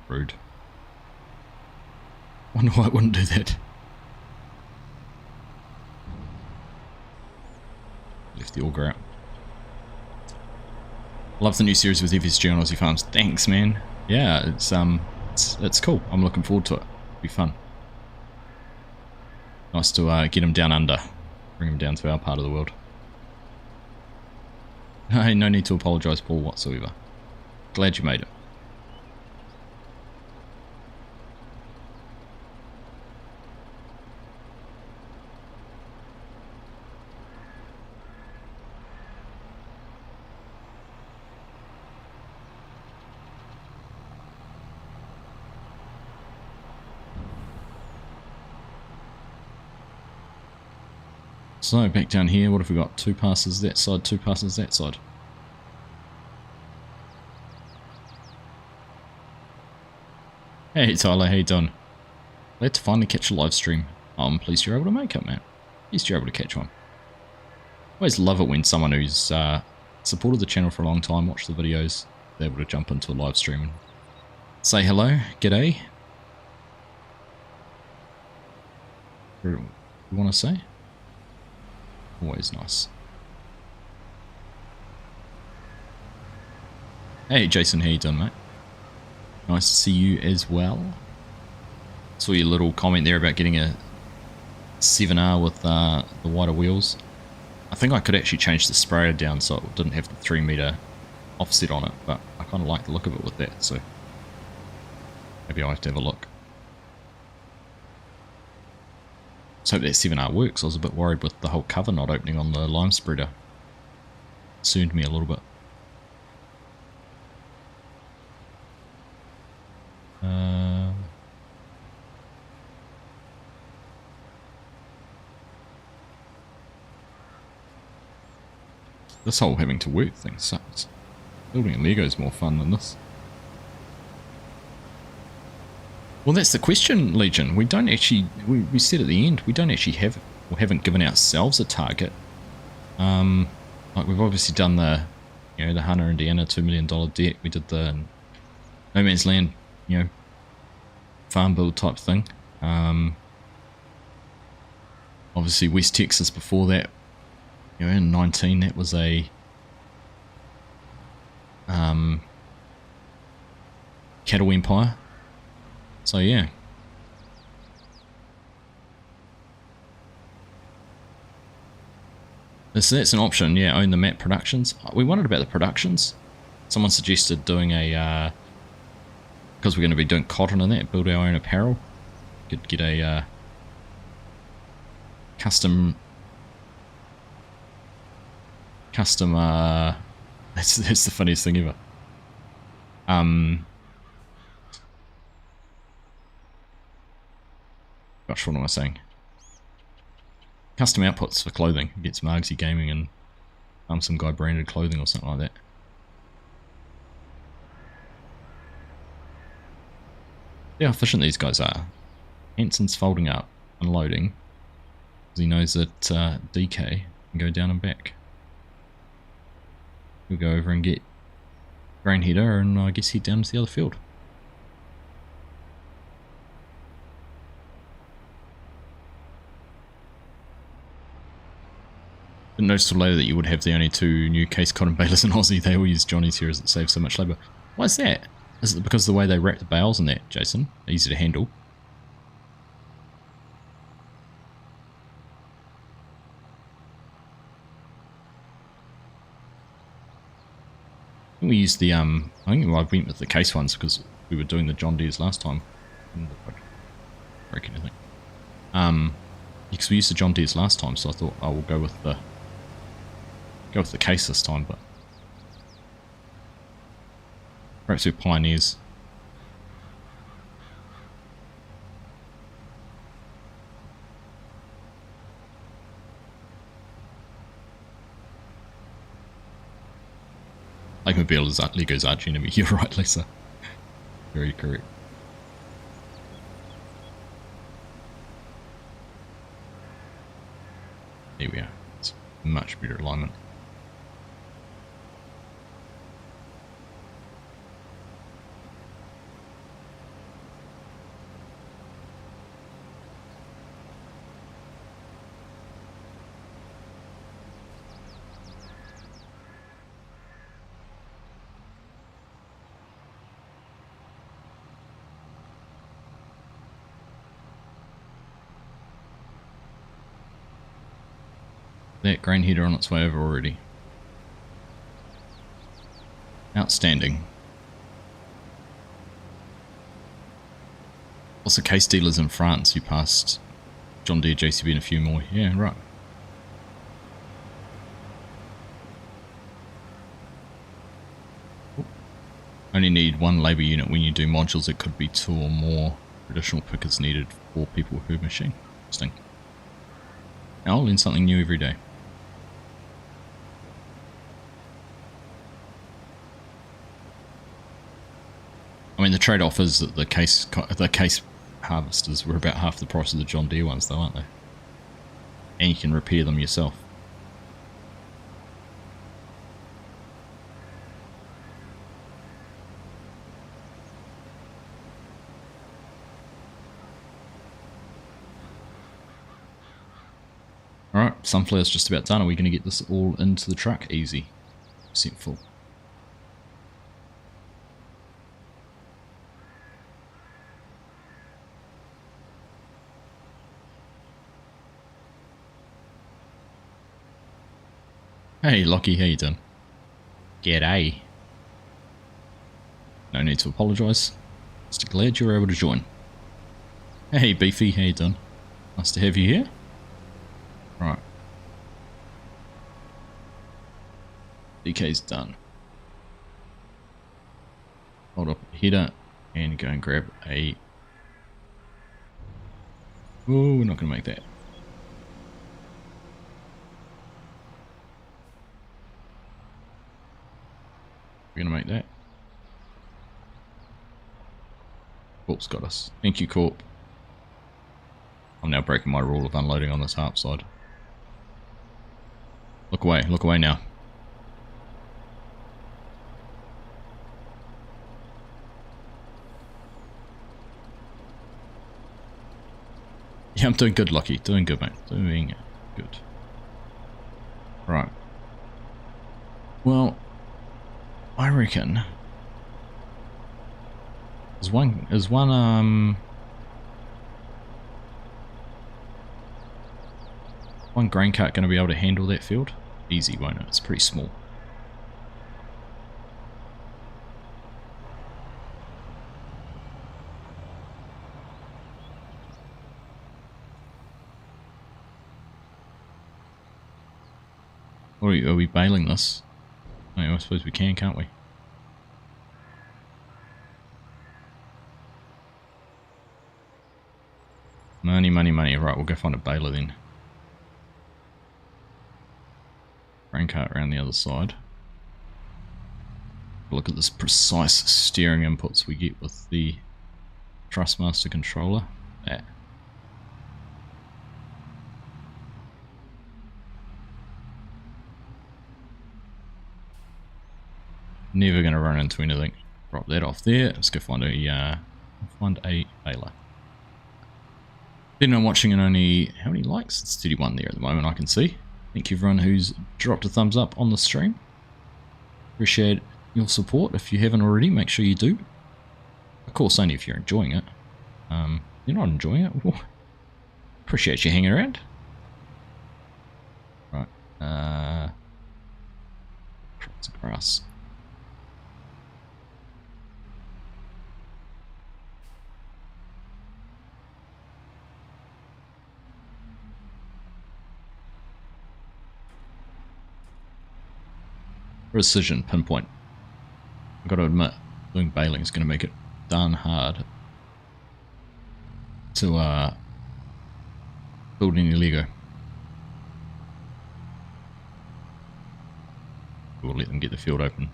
Rude. Wonder why it wouldn't do that. Left the auger out. Love the new series with FSG on Aussie Farms. Thanks, man. Yeah, it's cool. I'm looking forward to it. It'll be fun. Nice to get him down under. Bring him down to our part of the world. Hey, no need to apologise, Paul, whatsoever. Glad you made it. So, back down here, what have we got? 2 passes that side, 2 passes that side. Hey Tyler, how you doing? Glad to finally catch a live stream. I'm pleased you're able to make it, man. Pleased you're able to catch one. Always love it when someone who's supported the channel for a long time, watched the videos, they're able to jump into a live stream and say hello, g'day. What do you want to say? Always nice. Hey Jason, how you doing, mate? Nice to see you as well. Saw your little comment there about getting a 7R with the wider wheels. I think I could actually change the sprayer down so it didn't have the 3 meter offset on it, but I kind of like the look of it with that, so maybe I'll have to have a look. Let's hope that 7R works. I was a bit worried with the whole cover not opening on the lime spreader. Concerned me a little bit. This whole having to work thing sucks. Building a Lego is more fun than this. Well, that's the question, Legion. We don't actually, we said at the end, we don't actually have, or haven't given ourselves a target. Like we've obviously done the, you know, the Hunter Indiana $2 million deck. We did the No Man's Land, you know, farm build type thing. Obviously West Texas before that, you know, in 19 that was a cattle empire. So yeah. That's an option, yeah, own the map productions. We wondered about the productions. Someone suggested doing a, because we're going to be doing cotton and that, build our own apparel. Could get a custom, that's the funniest thing ever. Gosh, what am I saying? Custom outputs for clothing. Get some Argsy gaming and some guy branded clothing or something like that. See how efficient these guys are. Hanson's folding up, unloading, because he knows that DK can go down and back. We'll go over and get grain header and I guess head down to the other field. Didn't notice till later that you would have the only 2 new case cotton balers in Aussie. They all use Johnny's here as it saves so much labour. Why is that? Is it because of the way they wrap the bales in that, Jason? Easy to handle. I think we used the, I think I went with the case ones because we were doing the John Deere's last time. Break anything. Because we used the John Deere's last time, so I thought I will go with the case this time, but perhaps we're pioneers. Like Bale is Lego's arch enemy. You're right, Lisa. Very correct. There we are. It's much better alignment. That grain header on its way over already. Outstanding. Also, case dealers in France. You passed John Deere, JCB, and a few more. Yeah, right. Only need one labour unit when you do modules. It could be 2 or more. Additional pickers needed for people per machine. Interesting. I'll learn something new every day. I mean, the trade-off is that the case harvesters were about half the price of the John Deere ones, though, aren't they? And you can repair them yourself. Alright, sunflower's just about done. Are we going to get this all into the truck? Easy. Percent full. Hey Lockie, how you doing? G'day. No need to apologise. Just glad you were able to join. Hey Beefy, how you doing? Nice to have you here. Right. DK's done. Hold up the header and go and grab a... Oh, we're not going to make that. We're going to make that. Corp's got us. Thank you, Corp. I'm now breaking my rule of unloading on this harp side. Look away now. Yeah, I'm doing good, Lucky. Doing good, mate. Doing good. Right. Well, I reckon is one grain cart going to be able to handle that field? Easy, won't it? It's pretty small. Or are we baling this? I suppose we can, can't we? Money, money, money. Right, we'll go find a baler then. Grain cart around the other side. Look at this precise steering inputs we get with the Trustmaster controller. That. Never going to run into anything. Drop that off there. Let's go find a baler. Then I'm watching and only how many likes? It's 31 there at the moment. I can see. Thank you everyone who's dropped a thumbs up on the stream. Appreciate your support. If you haven't already, make sure you do. Of course, only if you're enjoying it. You're not enjoying it. Well, appreciate you hanging around. Right. Crops of grass. Precision, pinpoint. I've got to admit, doing baling is going to make it darn hard to build any Lego. We'll let them get the field open.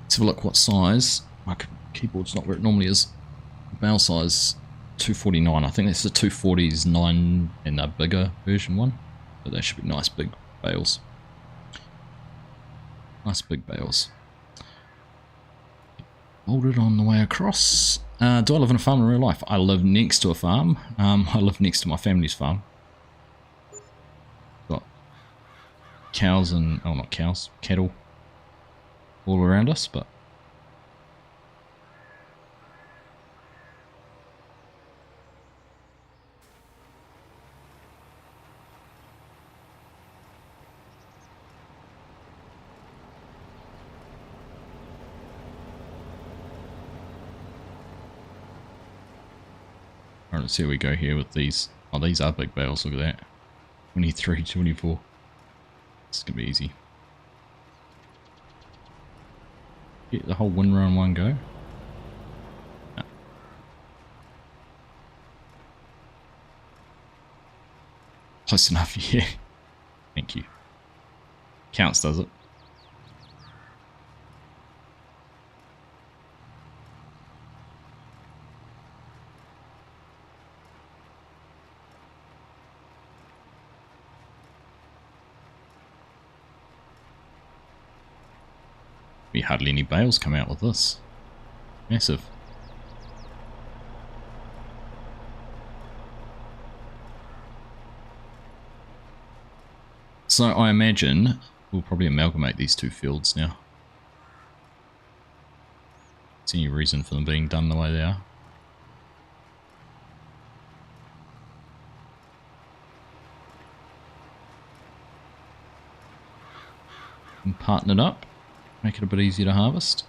Let's have a look what size. My keyboard's not where it normally is. Bale size 249. I think that's the 240s 9 and a bigger version one. But they should be nice big bales. Nice big bales. Bolted on the way across. Do I live in a farm in real life? I live next to a farm. I live next to my family's farm. Got cows and, oh not cows, cattle all around us, but alright, let's see how we go here with these. Oh, these are big bales, look at that. 23, 24. This is going to be easy. Get the whole windrow in one go. No. Close enough, yeah. Thank you. Counts, does it? Hardly any bales come out with this. Massive. So I imagine we'll probably amalgamate these two fields now. See any reason for them being done the way they are? And partner it up. Make it a bit easier to harvest.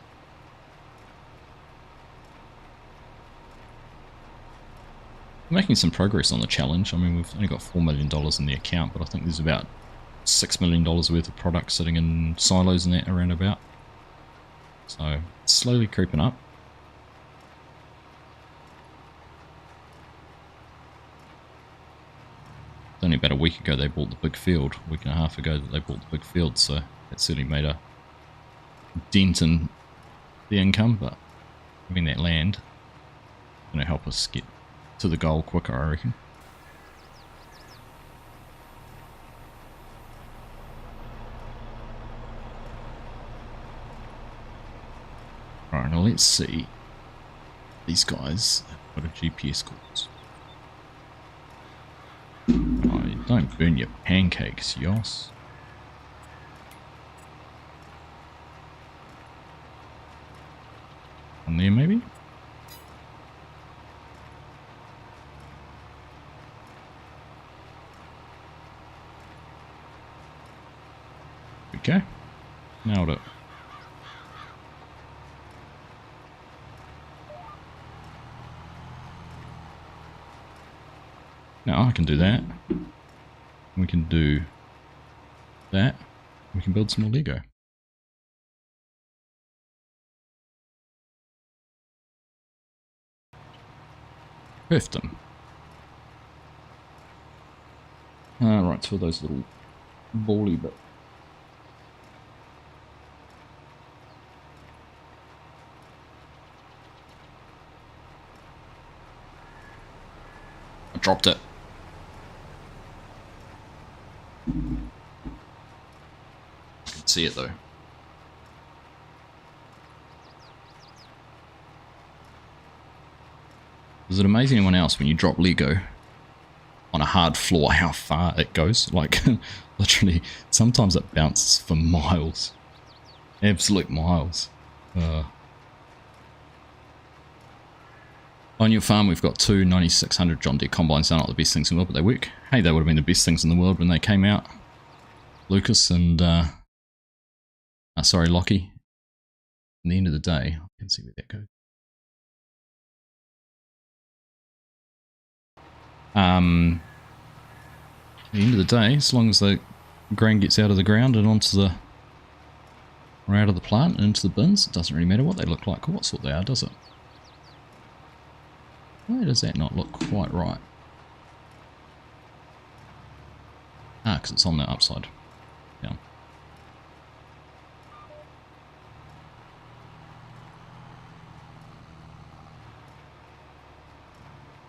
We're making some progress on the challenge. I mean, we've only got $4 million in the account, but I think there's about $6 million worth of product sitting in silos and that around about. So, it's slowly creeping up. Only about a week ago they bought the big field. A week and a half ago that they bought the big field, so that certainly made a dent in the income, but having that land is going to help us get to the goal quicker, I reckon. Alright, now let's see. These guys have got a GPS course. Oh, don't burn your pancakes, yos. On there, maybe? Okay. Nailed it. Now I can do that. We can do that. We can build some more Lego. Perfect them. Right, so those little bally bit. I dropped it. I can see it though. Does it amaze anyone else when you drop Lego on a hard floor how far it goes? Like, literally, sometimes it bounces for miles. Absolute miles. On your farm, we've got two 9600 John Deere combines. They're not the best things in the world, but they work. Hey, they would have been the best things in the world when they came out. Lucas and, sorry, Lockie. At the end of the day, I can see where that goes. At the end of the day, as long as the grain gets out of the ground and onto the, or out of the plant and into the bins, it doesn't really matter what they look like or what sort they are, does it? Why does that not look quite right? Ah, because it's on the upside down.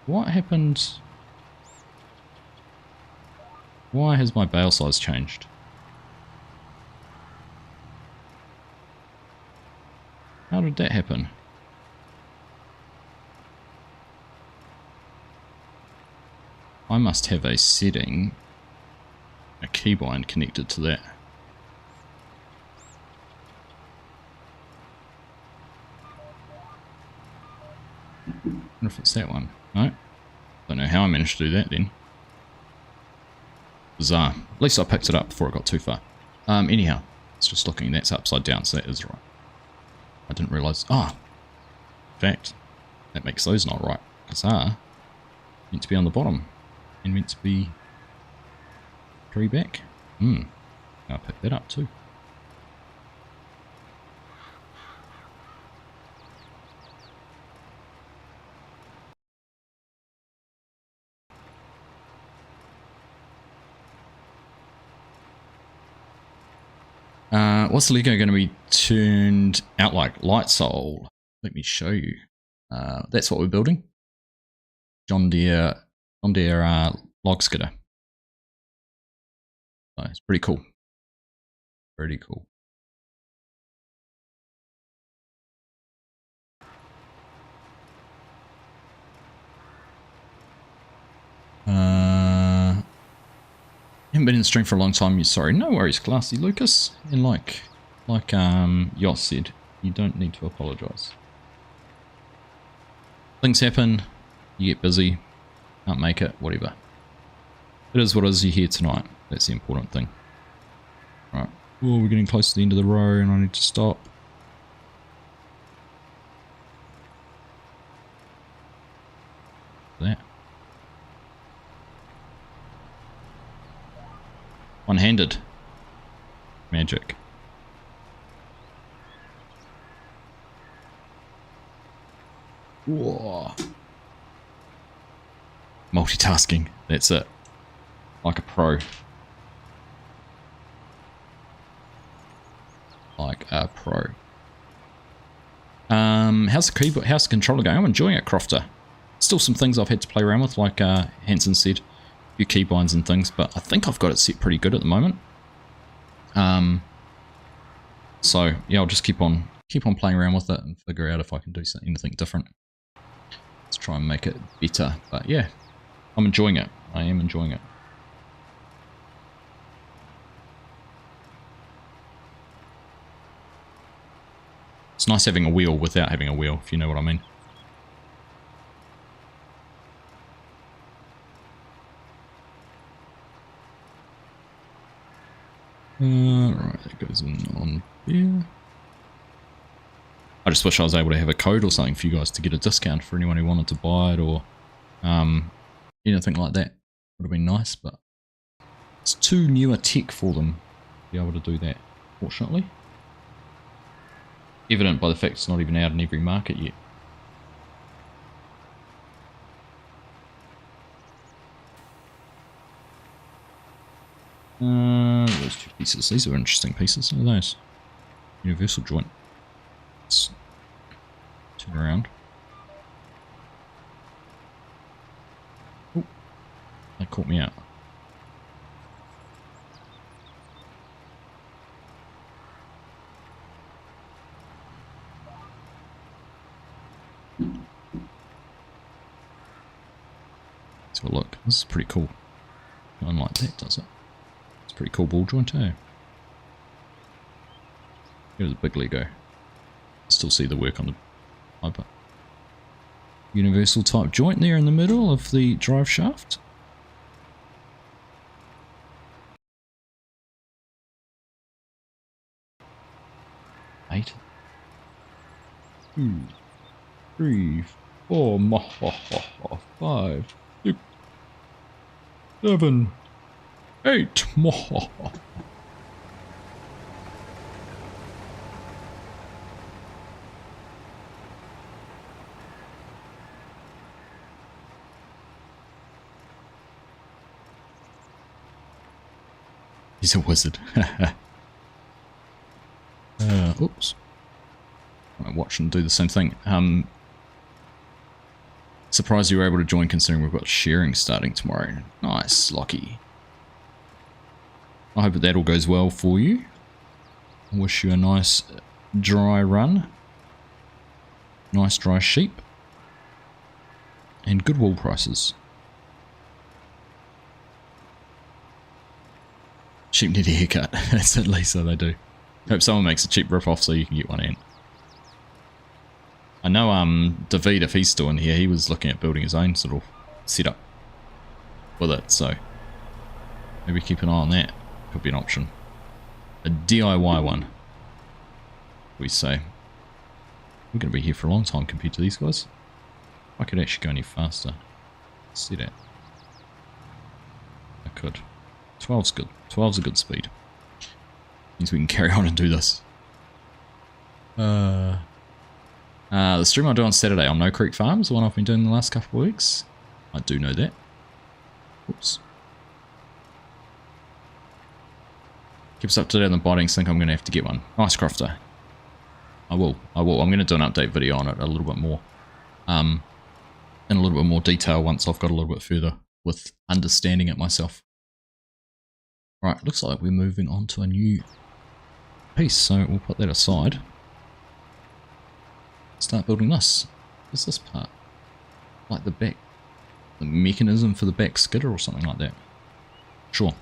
What happened? Why has my bale size changed? How did that happen? I must have a setting, a keybind connected to that. I wonder if it's that one. No. Don't know how I managed to do that then. Bizarre. At least I picked it up before it got too far. Anyhow, it's just looking, that's upside down, so that is right. I didn't realise. Ah! In fact, that makes those not right. Because meant to be on the bottom. And meant to be 3 back. I'll pick that up too. What's the Lego going to be turned out like? Light Soul. Let me show you. That's what we're building. John Deere log skidder. So it's pretty cool. Pretty cool. Haven't been in the stream for a long time. Sorry, no worries, Classy Lucas. And like Yoss said, you don't need to apologise. Things happen. You get busy. Can't make it. Whatever. It is what it is. You're here tonight. That's the important thing. Right. Oh, we're getting close to the end of the row, and I need to stop. That. One-handed. Magic. Whoa. Multitasking. That's it. Like a pro. Like a pro. How's the controller going? I'm enjoying it, Crofter. Still some things I've had to play around with, like Hanson said. A few keybinds and things, but I think I've got it set pretty good at the moment. So yeah, I'll just keep on playing around with it and figure out if I can do anything different. Let's try and make it better. But yeah, I'm enjoying it. I am enjoying it. It's nice having a wheel without having a wheel, if you know what I mean. Right, that goes in on here. I just wish I was able to have a code or something for you guys to get a discount for anyone who wanted to buy it, or anything like that. Would have been nice, but it's too newer tech for them to be able to do that, fortunately. Evident by the fact it's not even out in every market yet. Those 2 pieces. These are interesting pieces. What are those? Universal joint. Let's turn around. Oh, that caught me out. Let's have a look. This is pretty cool. Unlike that, does it? It's a pretty cool ball joint, eh? Here's a big Lego. Still see the work on the Piper. Universal type joint there in the middle of the drive shaft. Eight. 2, 3, 4, 5, 6, 7, 8. He's a wizard. Oops. I watch and do the same thing. Surprised you were able to join considering we've got sharing starting tomorrow. Nice, Lockie. I hope that all goes well for you. I wish you a nice dry run. Nice dry sheep. And good wool prices. Sheep need a haircut. That's at least so they do. Hope someone makes a cheap rip-off so you can get one in. I know David, if he's still in here, he was looking at building his own sort of setup with it, so maybe keep an eye on that. Could be an option. A DIY one, we say. We're going to be here for a long time compared to these guys. I could actually go any faster. See that? I could. 12's good. 12's a good speed. Means we can carry on and do this. The stream I'll do on Saturday on No Creek Farms, the one I've been doing the last couple of weeks. I do know that. Oops. Keep us up to date on the bindings. Think I'm going to have to get one. Nice, Crofter. I will. I'm going to do an update video on it a little bit more. In a little bit more detail once I've got a little bit further with understanding it myself. Right, looks like we're moving on to a new piece, so we'll put that aside. Start building this. What's this part? Like the back, the mechanism for the back skidder or something like that. Sure.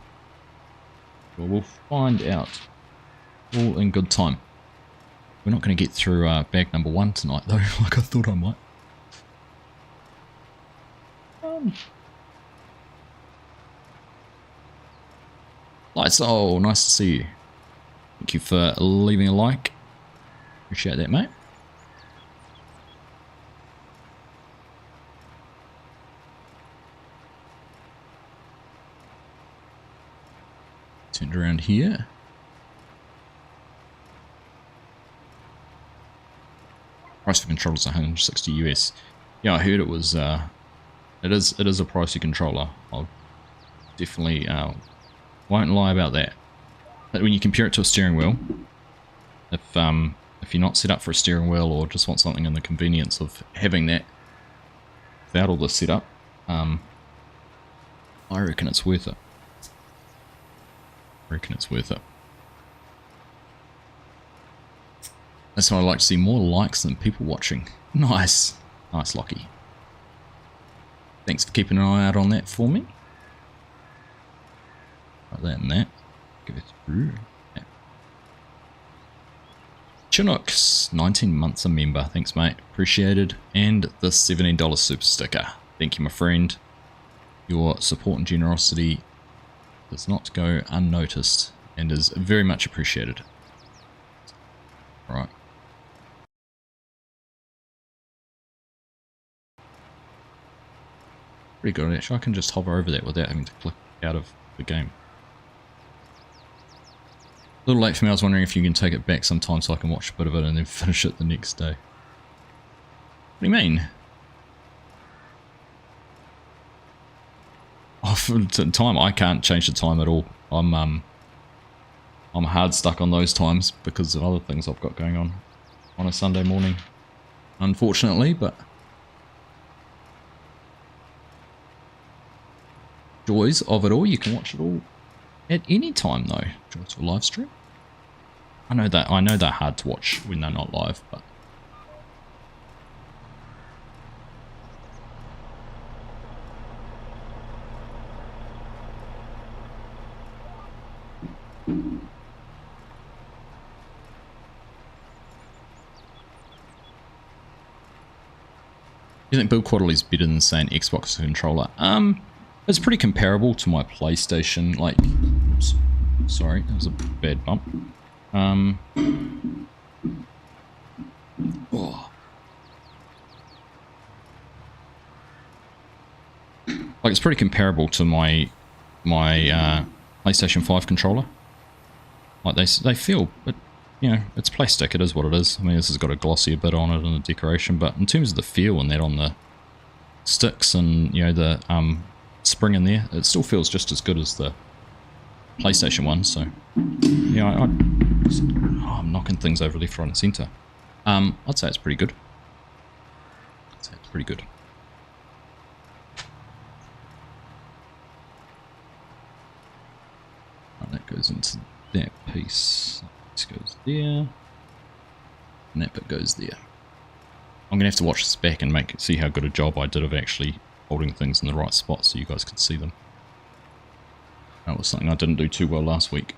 Well, we'll find out. All in good time. We're not going to get through bag number 1 tonight though, like I thought I might. Lights, oh, nice to see you. Thank you for leaving a like. Appreciate that, mate. Turned around here. Price for controllers 160 US. Yeah, I heard it was. It is a pricey controller. I'll definitely won't lie about that. But when you compare it to a steering wheel, if you're not set up for a steering wheel or just want something in the convenience of having that without all this setup, I reckon it's worth it. That's why I like to see more likes than people watching. Nice. Nice, Lockie. Thanks for keeping an eye out on that for me. Like that and that. Go through. Yeah. Chinooks, 19 months a member. Thanks, mate. Appreciated. And the $17 super sticker. Thank you, my friend. Your support and generosity does not go unnoticed and is very much appreciated. Right. Pretty good, actually. I can just hover over that without having to click out of the game. A little late for me. I was wondering if you can take it back sometime so I can watch a bit of it and then finish it the next day. What do you mean? Oh, for time, I can't change the time at all. I'm hard stuck on those times because of other things I've got going on a Sunday morning, unfortunately, but joys of it all. You can watch it all at any time though. Joys of a live stream. I know they're hard to watch when they're not live, but you think build quality is better than, say, an Xbox controller? It's pretty comparable to my PlayStation. Like, oops, sorry, that was a bad bump. Oh. Like, it's pretty comparable to my PlayStation 5 controller. Like, they feel, but you know, it's plastic, it is what it is. I mean, this has got a glossier bit on it and the decoration, but in terms of the feel and that on the sticks and, you know, the spring in there, it still feels just as good as the PlayStation one, so yeah, I'm knocking things over left, right and centre. I'd say it's pretty good. goes into that piece. This goes there. And that bit goes there. I'm going to have to watch this back and see how good a job I did of actually holding things in the right spot so you guys could see them. That was something I didn't do too well last week.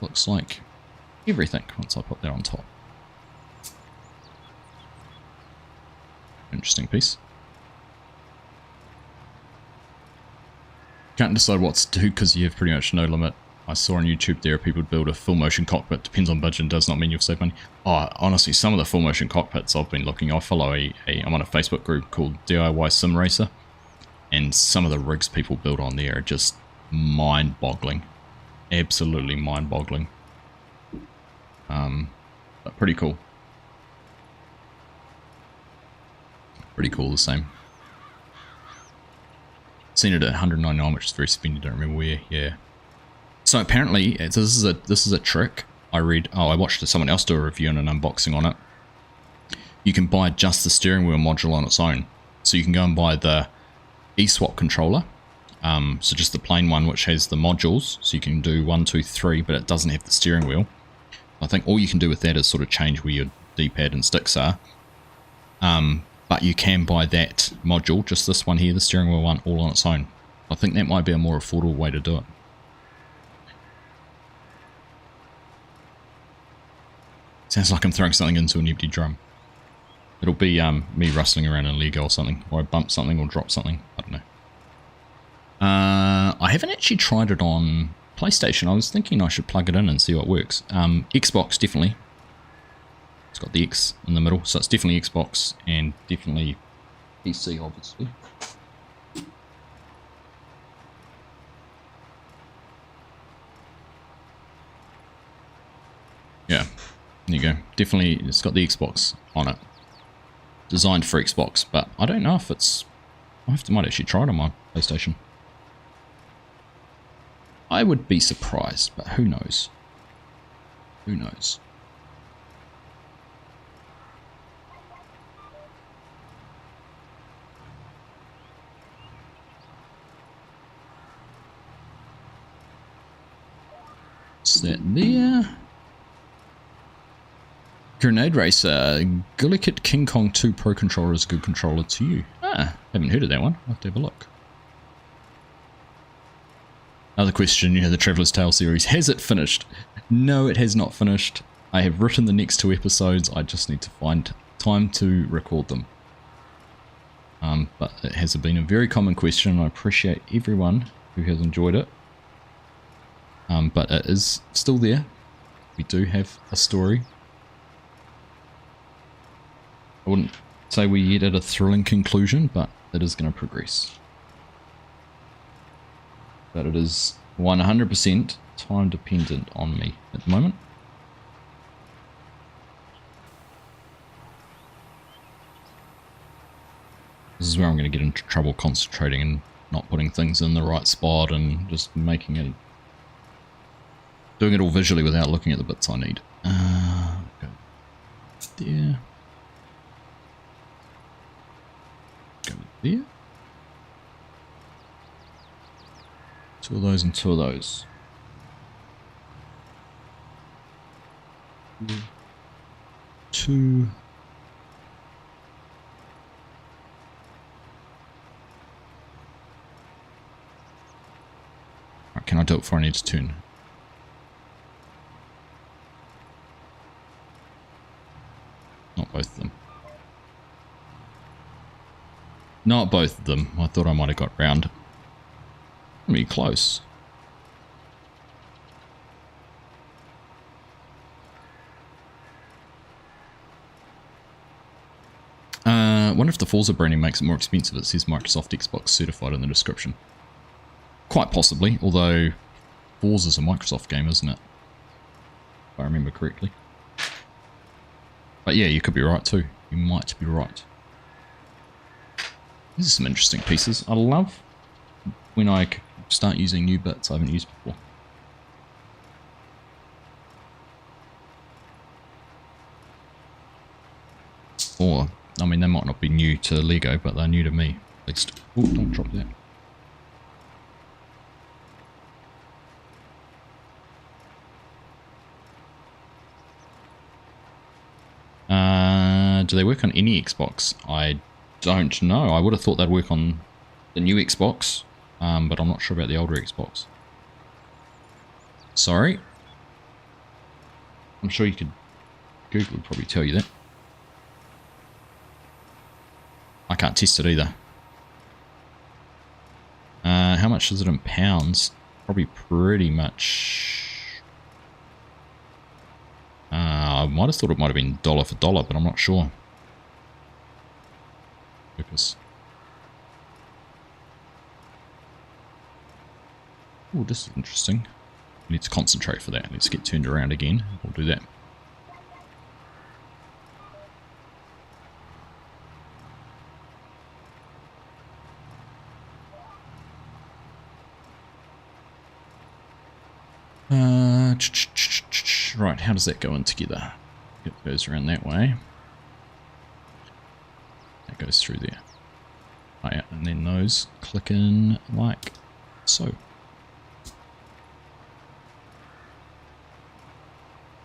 Looks like everything once I put that on top. Interesting piece. Can't decide what to do because you have pretty much no limit. I saw on YouTube there are people build a full motion cockpit. Depends on budget and does not mean you'll save money. Oh, honestly, some of the full motion cockpits I've been looking. I follow I'm on a Facebook group called DIY Sim Racer, and some of the rigs people build on there are just mind-boggling. Absolutely mind-boggling. But pretty cool. Pretty cool the same. Seen it at 199, which is very spendy, don't remember where. Yeah. So apparently this is a trick. I watched someone else do a review and an unboxing on it. You can buy just the steering wheel module on its own. So you can go and buy the eSwap controller. So just the plain one which has the modules. So you can do 1, 2, 3, but it doesn't have the steering wheel. I think all you can do with that is sort of change where your D-pad and sticks are. But you can buy that module, just this one here, the steering wheel one, all on its own. I think that might be a more affordable way to do it. Sounds like I'm throwing something into an empty drum. It'll be me rustling around in Lego or something, or I bump something or drop something. I don't know. I haven't actually tried it on PlayStation. I was thinking I should plug it in and see what works. Xbox, definitely. It's got the X in the middle, so it's definitely Xbox and definitely PC, obviously. Yeah, there you go. Definitely, it's got the Xbox on it. Designed for Xbox, but I don't know if it's... might actually try it on my PlayStation. I would be surprised, but who knows? Who knows? What's that there? Grenade Racer. Gillikit King Kong 2 Pro Controller is a good controller to you. Ah, haven't heard of that one. I'll have to have a look. Another question, the Traveller's Tale series. Has it finished? No, it has not finished. I have written the next 2 episodes. I just need to find time to record them. But it has been a very common question, and I appreciate everyone who has enjoyed it. But it is still there. We do have a story. I wouldn't say we're yet at a thrilling conclusion, but it is going to progress. But it is 100% time dependent on me at the moment. This is where I'm going to get into trouble concentrating and not putting things in the right spot and just making it... doing it all visually without looking at the bits I need. Go there. Go there. 2 of those and 2 of those. 2. Right, can I do it before I need to turn? Not both of them. Not both of them. I thought I might have got round. Pretty close. Wonder if the Forza branding makes it more expensive. It says Microsoft Xbox certified in the description. Quite possibly, although Forza's a Microsoft game, isn't it? If I remember correctly. But yeah, you could be right too. You might be right. These are some interesting pieces. I love when I start using new bits I haven't used before. Or I mean, they might not be new to Lego, but they're new to me, at least. Oh, don't drop that. Do they work on any Xbox? I don't know. I would have thought they'd work on the new Xbox, but I'm not sure about the older Xbox. Sorry. I'm sure you could... Google would probably tell you that. I can't test it either. How much is it in pounds? Probably pretty much... I might have thought it might have been dollar for dollar, but I'm not sure. Because... Oh, this is interesting. We need to concentrate for that. Let's get turned around again. We'll do that. Right, how does that go in together? It goes around that way. That goes through there. Oh yeah, and then those click in like so. I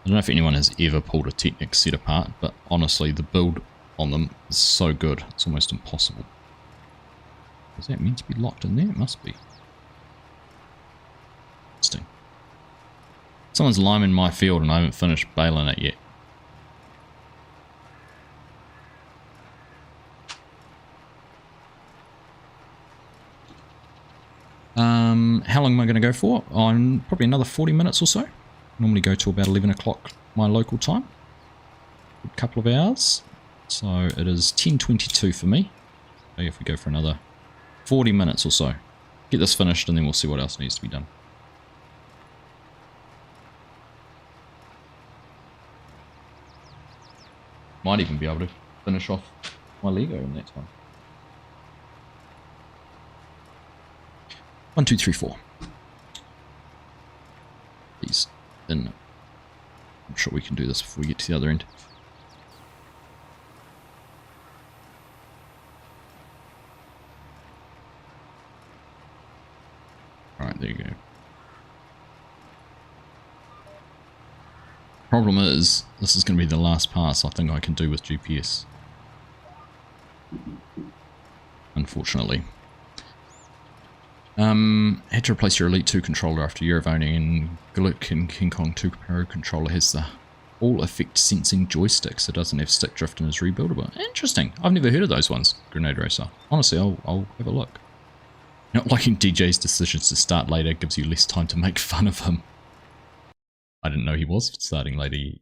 don't know if anyone has ever pulled a Technic set apart, but honestly the build on them is so good, it's almost impossible. Is that meant to be locked in there? It must be. Interesting. Someone's liming my field and I haven't finished baling it yet. How long am I going to go for? On probably another 40 minutes or so. Normally go to about 11 o'clock my local time. A couple of hours. So it is 10:22 for me. So if we go for another 40 minutes or so. Get this finished and then we'll see what else needs to be done. Might even be able to finish off my Lego in that time. 1, 2, 3, 4. These in. I'm sure we can do this before we get to the other end. Alright, there you go. Problem is, this is going to be the last pass I think I can do with GPS. Unfortunately. Had to replace your Elite 2 controller after a year of owning, and Glick and King Kong 2 Pro controller has the all effect sensing joystick, so it doesn't have stick drift and is rebuildable. Interesting. I've never heard of those ones, Grenade Racer. Honestly, I'll have a look. Not liking DJ's decisions to start later gives you less time to make fun of him. I didn't know he was starting later.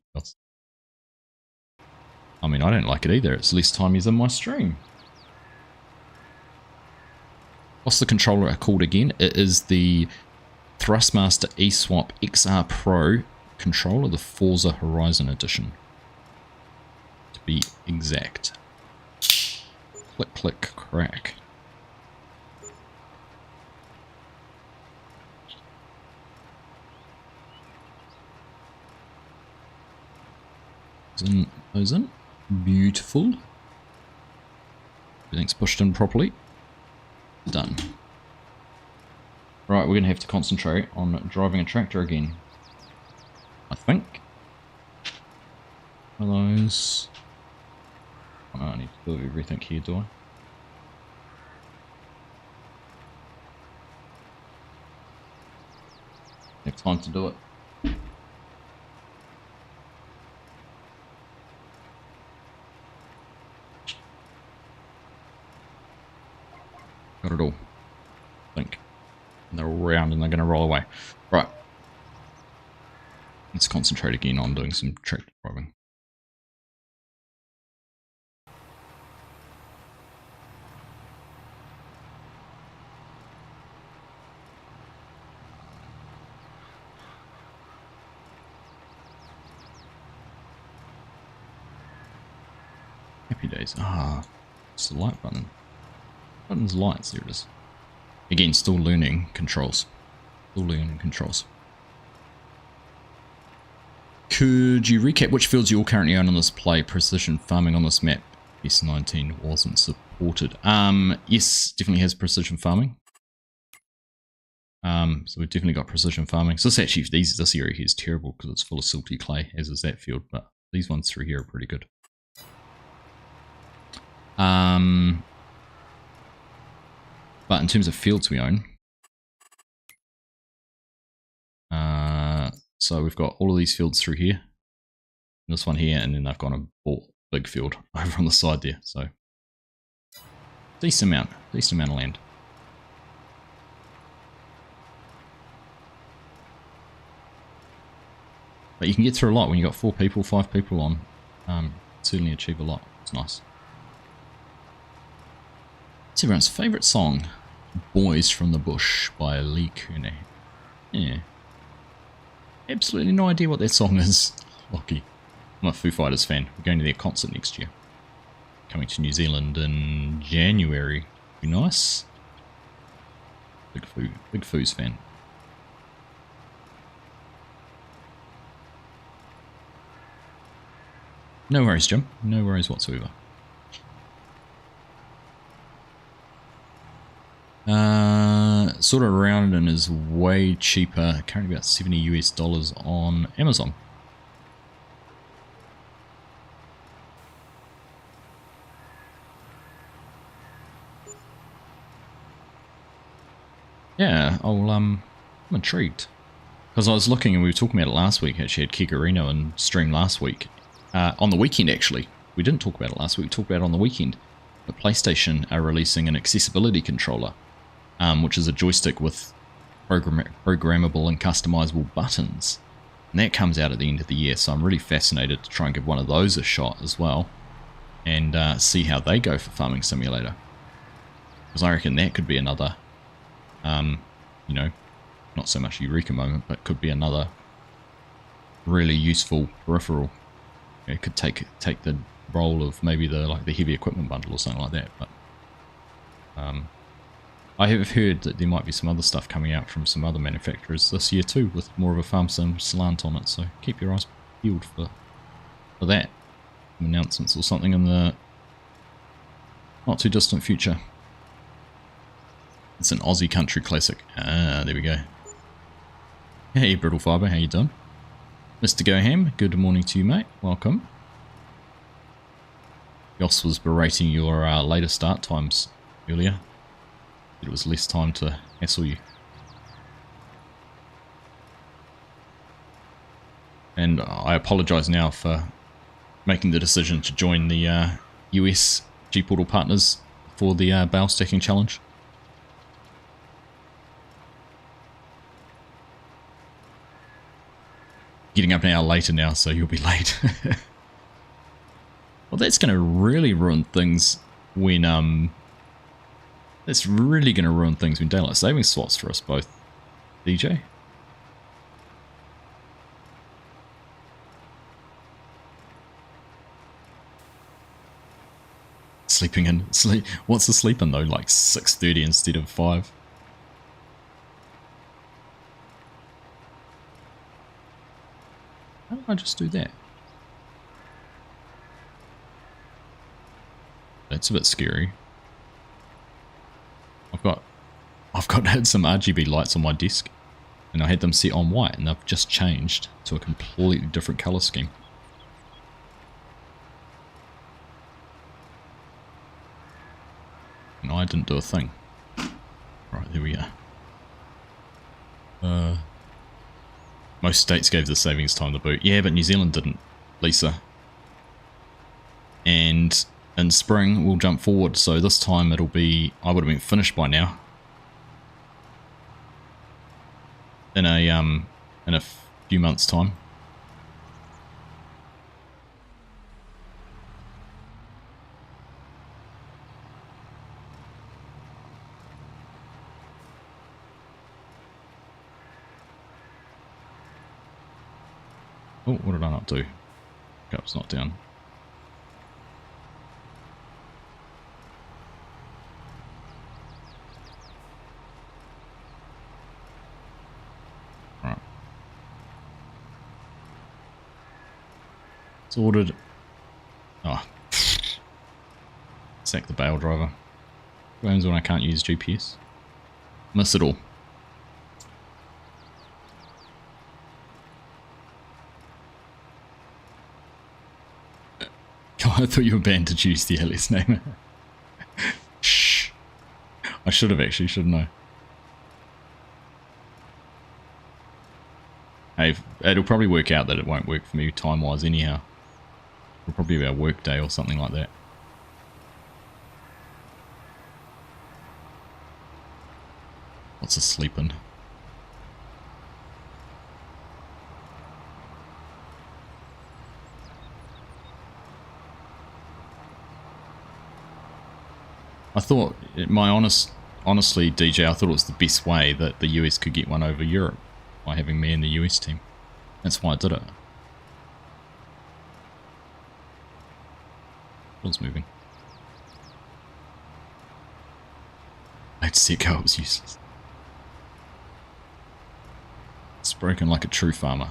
I mean, I don't like it either. It's less time he's in my stream. What's the controller called again? It is the Thrustmaster eSwap XR Pro controller, the Forza Horizon Edition. To be exact. Click, click, crack. Those in. Beautiful. Everything's pushed in properly. Done. Right, we're going to have to concentrate on driving a tractor again. I think. Are those... Oh, no, I need to do everything here, do I? Have time to do it. Got it all, I think. And they're all round and they're going to roll away. Right. Let's concentrate again on doing some tractor driving. Happy days. Ah, it's the light button. Button's lights, there it is. Again, still learning controls. Still learning controls. Could you recap which fields you all currently own on this play? Precision farming on this map. S19 wasn't supported. Yes, definitely has precision farming. So we've definitely got precision farming. So this actually, this area here is terrible because it's full of silty clay, as is that field. But these ones through here are pretty good. But in terms of fields we own, so we've got all of these fields through here, this one here, and then I've gone and bought a big field over on the side there. So decent amount of land. But you can get through a lot when you've got 4 people, 5 people on. Certainly achieve a lot. It's nice. It's everyone's favourite song, Boys from the Bush by Lee Cooney. Yeah. Absolutely no idea what that song is. Lucky. I'm a Foo Fighters fan. We're going to their concert next year. Coming to New Zealand in January. Be nice. Big Foos fan. No worries, Jim. No worries whatsoever. Sort of around and is way cheaper. Currently about $70 US on Amazon. Yeah, I'm intrigued. Because I was looking and we were talking about it last week. Actually had Kegarino and stream last week. On the weekend, actually. We didn't talk about it last week. We talked about it on the weekend. But PlayStation are releasing an accessibility controller, which is a joystick with programmable and customizable buttons. And that comes out at the end of the year, so I'm really fascinated to try and give one of those a shot as well. And see how they go for Farming Simulator. Because I reckon that could be another, you know, not so much Eureka moment, but could be another really useful peripheral. It could take the role of maybe the heavy equipment bundle or something like that. But I have heard that there might be some other stuff coming out from some other manufacturers this year too, with more of a farm sim slant on it. So keep your eyes peeled for that. Some announcements or something in the not too distant future. It's an Aussie country classic. Ah, there we go. Hey, Brittle Fibre, how you doing? Mr. Goham, good morning to you, mate. Welcome. Yoss was berating your later start times earlier. It was less time to hassle you. And I apologise now for making the decision to join the US G-Portal partners for the Bale stacking challenge. Getting up an hour later now, so you'll be late. Well, that's going to really ruin things when that's really going to ruin things when daylight savings swaps for us both, DJ. Sleeping in sleep. What's the sleeping though? Like 6:30 instead of 5. How do I just do that? That's a bit scary. I've got had some RGB lights on my desk, and I had them set on white, and they've just changed to a completely different color scheme. And I didn't do a thing. Right, there we are. Most states gave the savings time to boot. Yeah, but New Zealand didn't, Lisa. And in spring, we'll jump forward. So this time it'll be... I would have been finished by now. In a few months' time. Oh, what did I not do? Cup's not down. Right. It's ordered. Oh. sack the Bale driver. What happens when I can't use GPS? Miss it all. God, I thought you were banned to choose the alias name. Shh. I should have actually, shouldn't I? Hey, it'll probably work out that it won't work for me time-wise anyhow. It'll probably be a work day or something like that. Lots of sleeping. I thought, honestly, DJ, I thought it was the best way that the US could get one over Europe by having me in the US team. That's why I did it. What's moving? I had to see it go, it was useless. It's broken like a true farmer.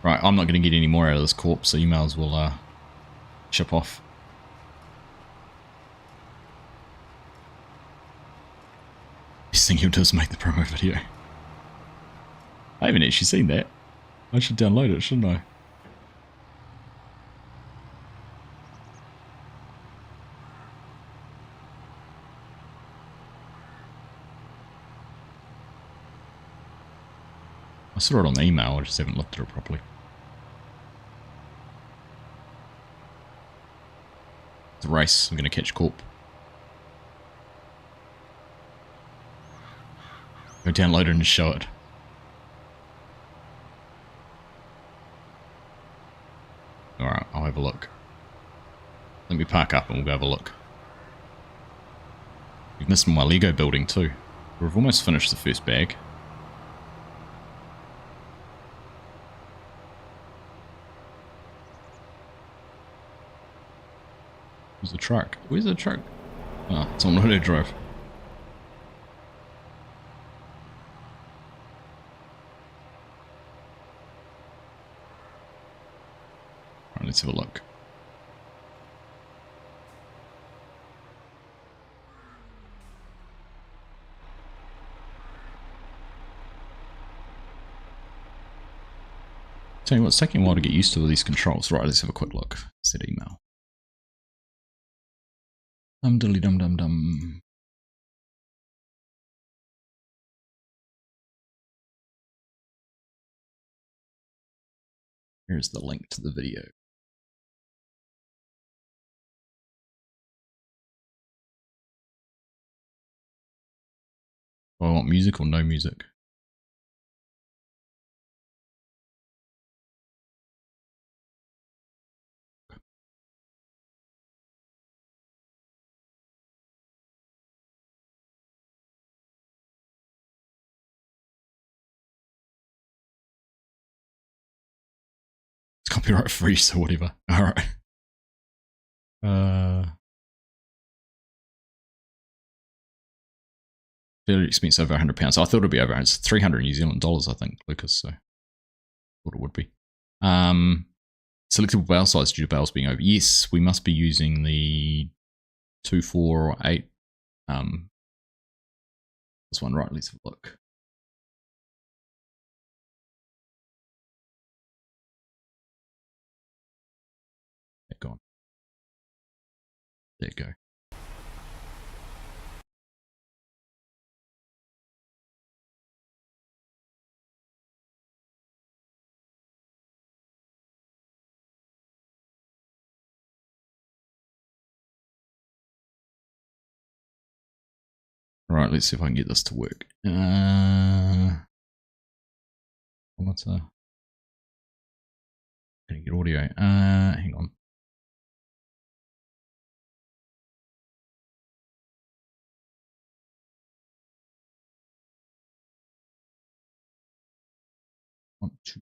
Right, I'm not going to get any more out of this corpse, so you may as well chip off. Best thing he'll do is make the promo video. I haven't actually seen that. I should download it, shouldn't I? I saw it on the email, I just haven't looked at it properly. It's a race, I'm going to catch Corp. Go download it and show it. Alright, I'll have a look. Let me park up and we'll go have a look. We've missed my Lego building too. We've almost finished the first bag. Where's the truck? Where's the truck? Oh, it's on auto drive. Alright, let's have a look. Tell you what, it's taking a while to get used to all these controls. Right, let's have a quick look. Set email. Dilly dum dum dum. Here's the link to the video. Do I want music or no music? It's copyright free, so whatever. Alright. Fairly expensive, over £100. I thought it'd be over. It's 300 New Zealand dollars, I think, Lucas. So thought it would be. Selectable bale size due to bales being over. Yes, we must be using the 2, 4, or 8. This one, right? Let's have a look. Go on. There you go. Right, let's see if I can get this to work. What's can I get audio? Hang on. One, two.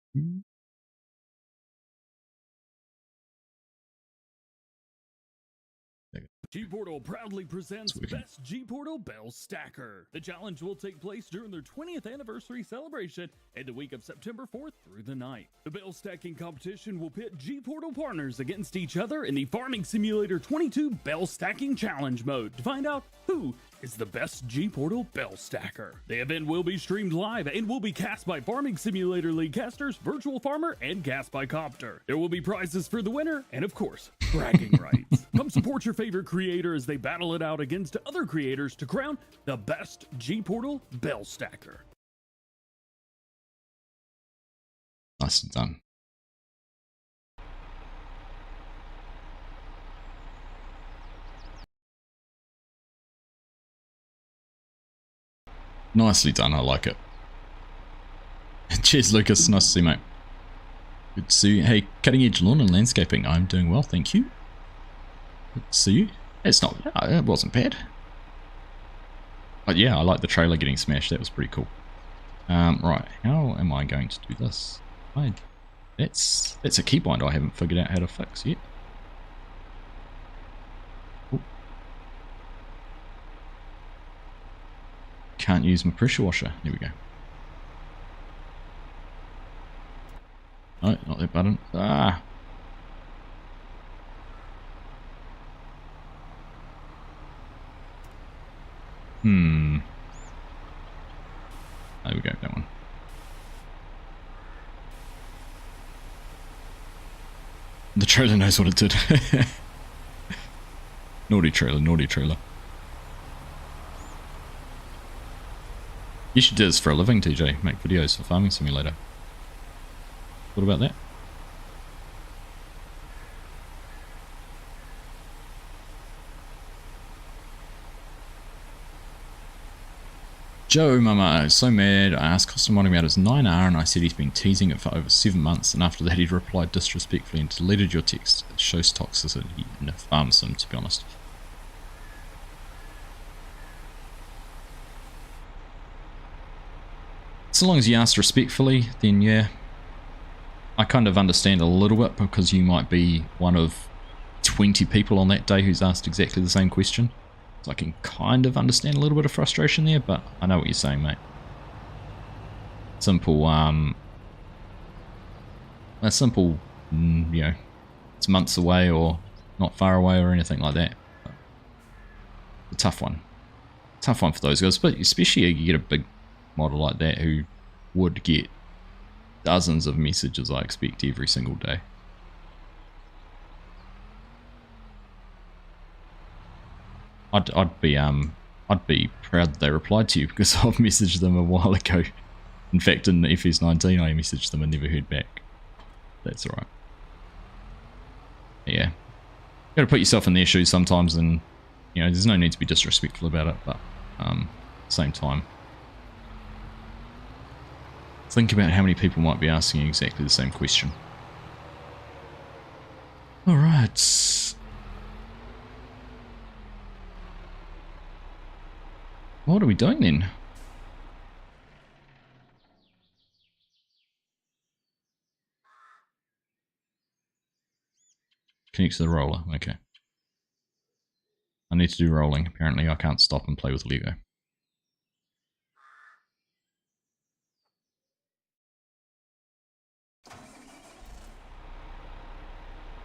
G-Portal proudly presents Best G-Portal Bale Stacker. The challenge will take place during their 20th anniversary celebration in the week of September 4th through the 9th. The Bale stacking competition will pit G-Portal partners against each other in the Farming Simulator 22 Bale Stacking Challenge mode to find out who is the best G-Portal Bale Stacker. The event will be streamed live and will be cast by Farming Simulator League casters, Virtual Farmer, and cast by Copter. There will be prizes for the winner and, of course, bragging rights. Come support your favorite creator as they battle it out against other creators to crown the best G-Portal Bale Stacker. Nicely done. Nicely done, I like it. Cheers, Lucas. Nice to see you, mate. Good to see you. Hey, Cutting Edge Lawn and Landscaping. I'm doing well, thank you. Good to see you. It's not, it wasn't bad. But yeah, I like the trailer getting smashed. That was pretty cool. Right, how am I going to do this? That's a keybind I haven't figured out how to fix yet. Ooh. Can't use my pressure washer. There we go. No, not that button. Ah. There we go, that one. The trailer knows what it did. Naughty trailer, naughty trailer. You should do this for a living, TJ. Make videos for Farming Simulator. What about that? Joe Mama is so mad. I asked Custom about his 9R and I said he's been teasing it for over 7 months, and after that he replied disrespectfully and deleted your text. It shows toxicity in a farm sim, to be honest. So long as you asked respectfully, then yeah. I kind of understand a little bit because you might be one of 20 people on that day who's asked exactly the same question. So I can kind of understand a little bit of frustration there, but I know what you're saying, mate. Simple, you know, it's months away or not far away or anything like that. But a tough one. Tough one for those guys, but especially you get a big model like that who would get dozens of messages, I expect, every single day. I'd be proud that they replied to you because I've messaged them a while ago. In fact, in FS19 I messaged them and never heard back. That's alright. Yeah. You gotta put yourself in their shoes sometimes, and you know, there's no need to be disrespectful about it, but at the same time, think about how many people might be asking you exactly the same question. Alright. What are we doing then? Connect to the roller, okay. I need to do rolling. Apparently I can't stop and play with Lego.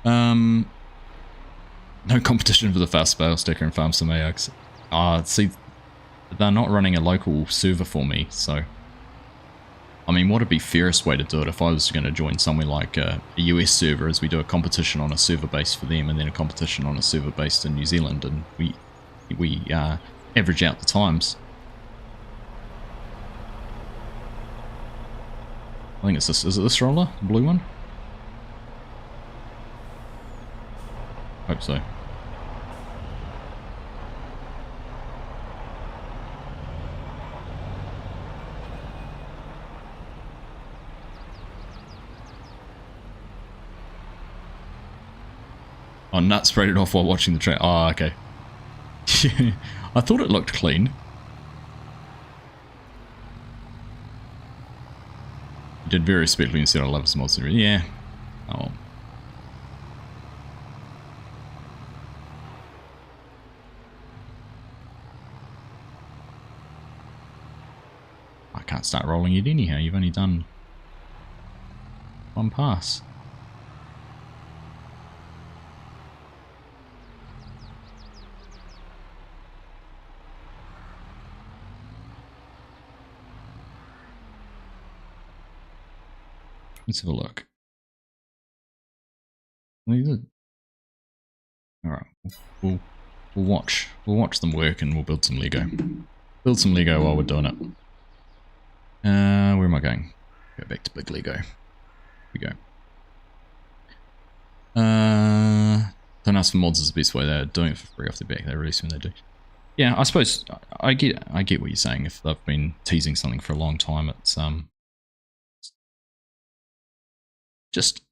No competition for the fast bale stacker and farm sim AX. See, they're not running a local server for me, so I mean, what would be fairest way to do it if I was going to join somewhere like a US server, as we do a competition on a server based for them and then a competition on a server based in New Zealand, and we average out the times. I think it's this. Is it this roller? The blue one? Hope so. Oh, Nut sprayed it off while watching the track. Oh, okay. I thought it looked clean. You did very respectfully and said I love small series. Yeah. Oh. can't start rolling it anyhow. You've only done one pass. Let's have a look. Alright, we'll watch. We'll watch them work and we'll build some Lego. Build some Lego while we're doing it. Where am I going? Go back to big Lego. Here we go. Don't ask for mods is the best way. They're doing it for free off the back. They release when they do. Yeah, I suppose I get what you're saying. If they've been teasing something for a long time, it's just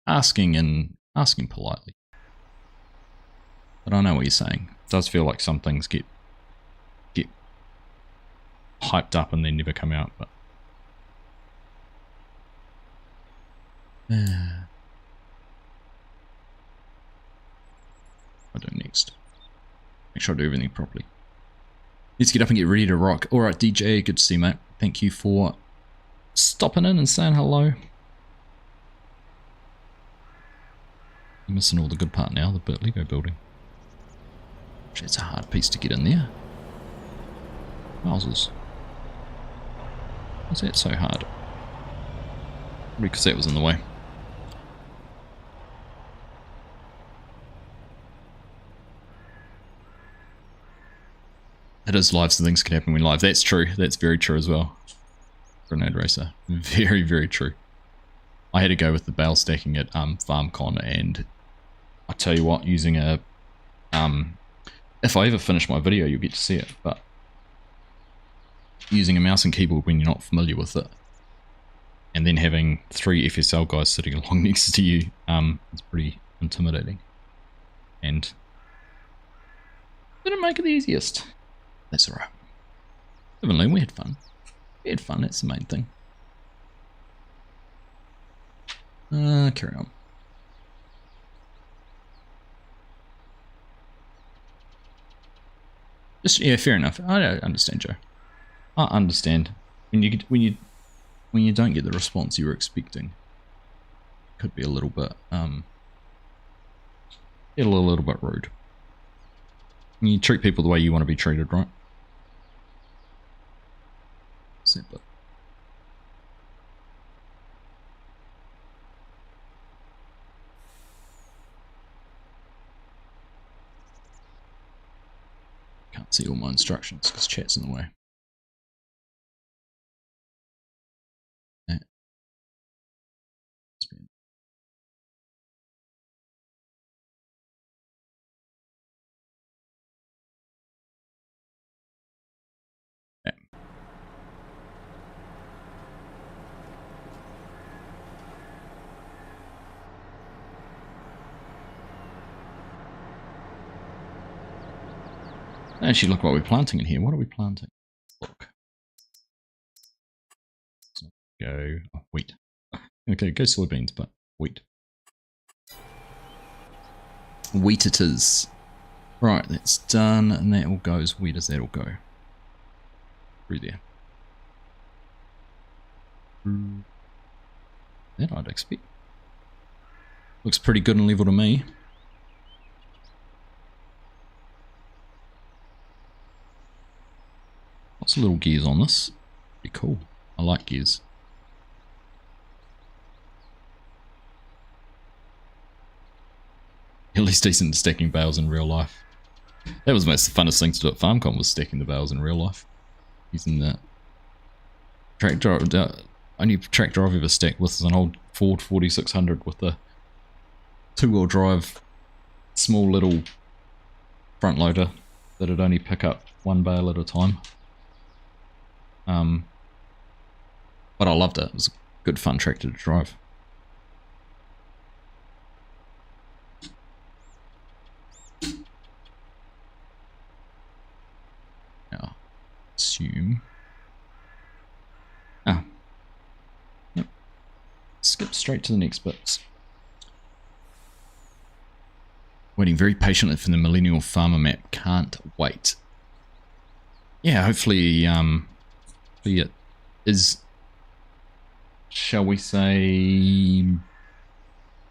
asking politely. But I know what you're saying. It does feel like some things get hyped up and then never come out. But what do I do next? Make sure I do everything properly. Let's get up and get ready to rock. Alright, DJ, good to see you, mate. Thank you for stopping in and saying hello. You're missing all the good part now, the Lego building. Actually, it's a hard piece to get in there. Wowzers. Why's that so hard? Probably because that was in the way. It is live, so things can happen when live. That's true. That's very true as well. Grenade Racer. Very, very true. I had to go with the Bale stacking at FarmCon, and I tell you what, using a if I ever finish my video, you'll get to see it, but using a mouse and keyboard when you're not familiar with it, and then having 3 FSL guys sitting along next to you, it's pretty intimidating. And didn't make it the easiest. That's alright. Evidently, we had fun. We had fun, that's the main thing. Carry on. Just, yeah, fair enough. I understand, Joe. I understand. When you don't get the response you were expecting, it could be a little bit a little bit rude. You treat people the way you want to be treated, right? Simple. Can't see all my instructions because chat's in the way. Yeah. Actually, look what we're planting in here. What are we planting? Look. Go wheat. Okay, go soybeans, but wheat. Wheat it is. Right, that's done, and that all goes. Where does that all go? Through there. That I'd expect. Looks pretty good and level to me. Lots of little gears on this. Pretty cool. I like gears. At least decent at stacking bales in real life. That was most the funnest thing to do at FarmCon, was stacking the bales in real life. Using that tractor. The only tractor I've ever stacked with is an old Ford 4600 with a 2-wheel drive, small little front loader that'd only pick up 1 bale at a time. But I loved it. It was a good fun tractor to drive. Now, assume. Yep. Skip straight to the next bits. Waiting very patiently for the Millennial Farmer map. Can't wait. Yeah, hopefully, is, shall we say,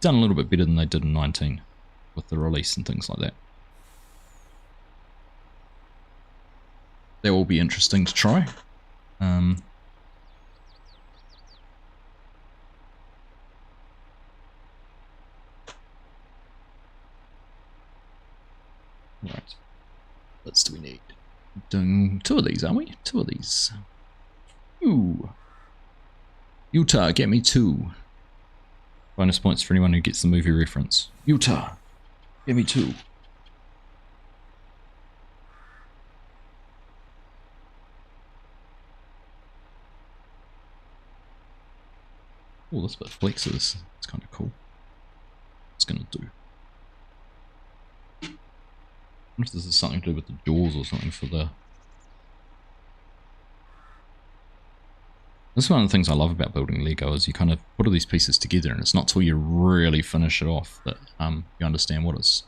done a little bit better than they did in 19 with the release and things like that. They will be interesting to try. Right. What do we need? Doing 2 of these, aren't we? 2 of these. Ooh. Utah, get me 2. Bonus points for anyone who gets the movie reference. Utah, get me 2. Oh, this bit flexes. It's kind of cool. What's gonna do? I wonder if this is something to do with the jaws or something for the... This is one of the things I love about building Lego is you kind of put all these pieces together and it's not till you really finish it off that you understand what it's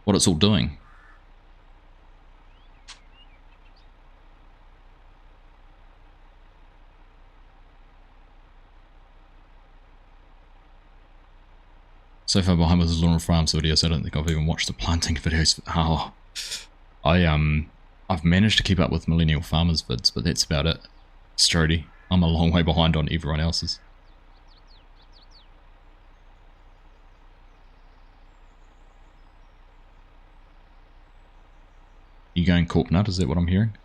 all doing. So far behind with the Lawn Farms videos, I don't think I've even watched the planting videos. Oh, I've managed to keep up with Millennial Farmers vids, but that's about it. Strody, I'm a long way behind on everyone else's. You going Corp Nut? Is that what I'm hearing?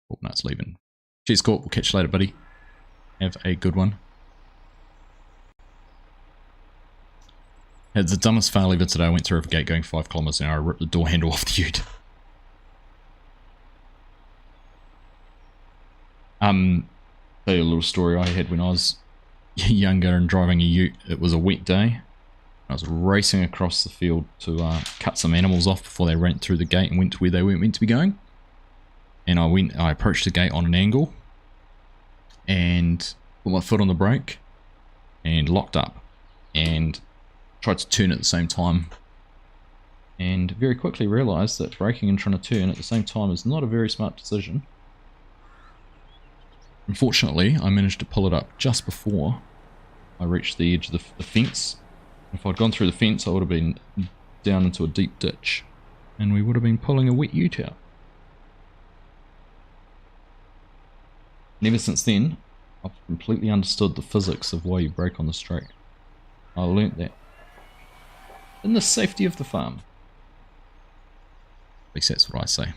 Corp Nut's leaving. Cheers, Corp. We'll catch you later, buddy. Have a good one. Had the dumbest fail ever today. I went through a gate going 5 kilometers an hour. I ripped the door handle off the ute. Tell you a little story I had when I was younger and driving a ute. It was a wet day. I was racing across the field to cut some animals off before they ran through the gate and went to where they weren't meant to be going. And I approached the gate on an angle and put my foot on the brake and locked up and tried to turn at the same time, and very quickly realised that braking and trying to turn at the same time is not a very smart decision. Unfortunately, I managed to pull it up just before I reached the edge of the fence. If I'd gone through the fence, I would have been down into a deep ditch and we would have been pulling a wet ute out. And ever since then, I've completely understood the physics of why you brake on the straight. I learnt that in the safety of the farm. At least that's what I say.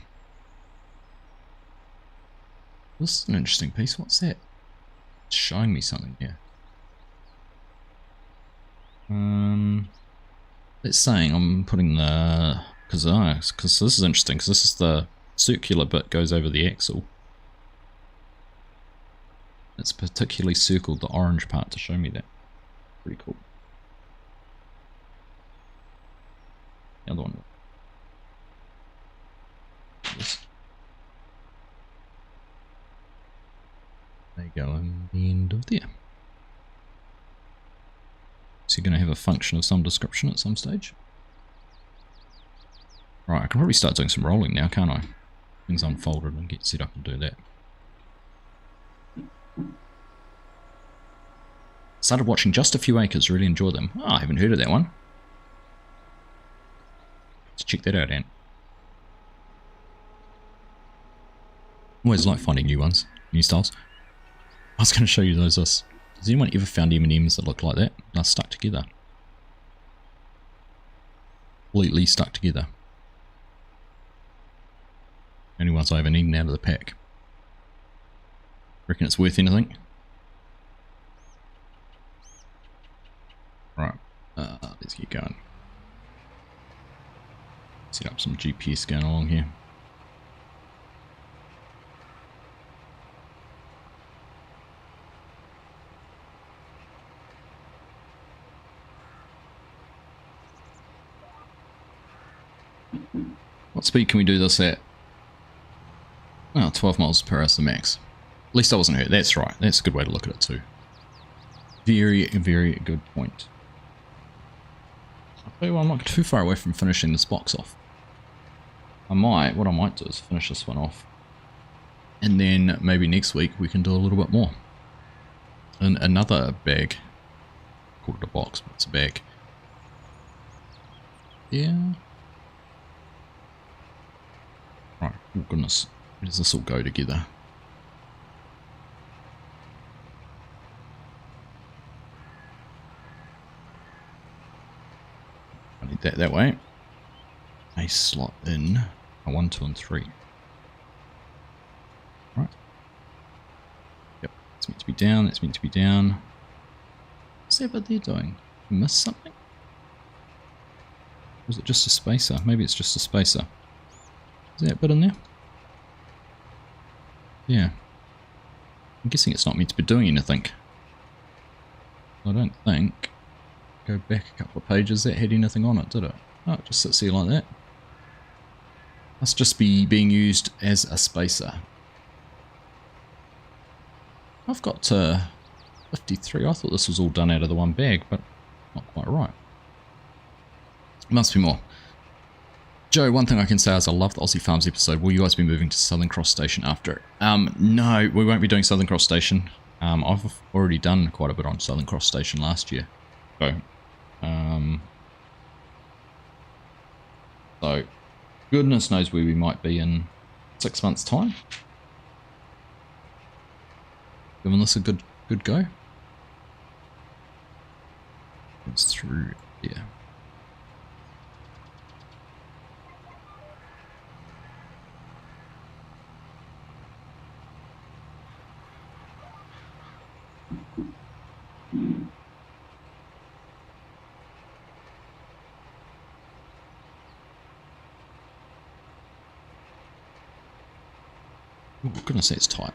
This is an interesting piece. What's that? It's showing me something here. It's saying I'm putting the... Because this is interesting, because this is the circular bit goes over the axle. It's particularly circled the orange part to show me that. Pretty cool. The other one. This. There you go, and the end of there. So you're going to have a function of some description at some stage. Right, I can probably start doing some rolling now, can't I? Things unfolded and get set up and do that. Started watching Just a Few Acres, really enjoy them. Oh, I haven't heard of that one. Let's check that out, Ant. Always like finding new ones, new styles. I was going to show you those. Has anyone ever found M&Ms that look like that? They're stuck together. Completely stuck together. Only ones I haven't eaten out of the pack. Reckon it's worth anything? Right, let's get going. Set up some GPS going along here. What speed can we do this at? Well, 12 miles per hour is the max. At least I wasn't hurt. That's right. That's a good way to look at it too. Very, very good point. I'll tell you what, I'm not too far away from finishing this box off. what I might do is finish this one off. And then maybe next week we can do a little bit more. And another bag. I call it a box, but it's a bag. Yeah. Right, oh goodness. Where does this all go together? I need that way. A slot in a 1, 2, and 3. Right. Yep, it's meant to be down, it's meant to be down. What's that bit they're doing? Miss something? Or is it just a spacer? Maybe it's just a spacer. Is that bit in there? Yeah. I'm guessing it's not meant to be doing anything. I don't think. Go back a couple of pages, that had anything on it, did it? Oh, it just sits here like that. Must just be being used as a spacer. I've got 53. I thought this was all done out of the one bag, but not quite right. Must be more. Joe, one thing I can say is I love the Aussie Farms episode. Will you guys be moving to Southern Cross Station after it? No, we won't be doing Southern Cross Station. I've already done quite a bit on Southern Cross Station last year. So, goodness knows where we might be in 6 months' time. Giving this a good go. It's through here. Oh, goodness, that's tight.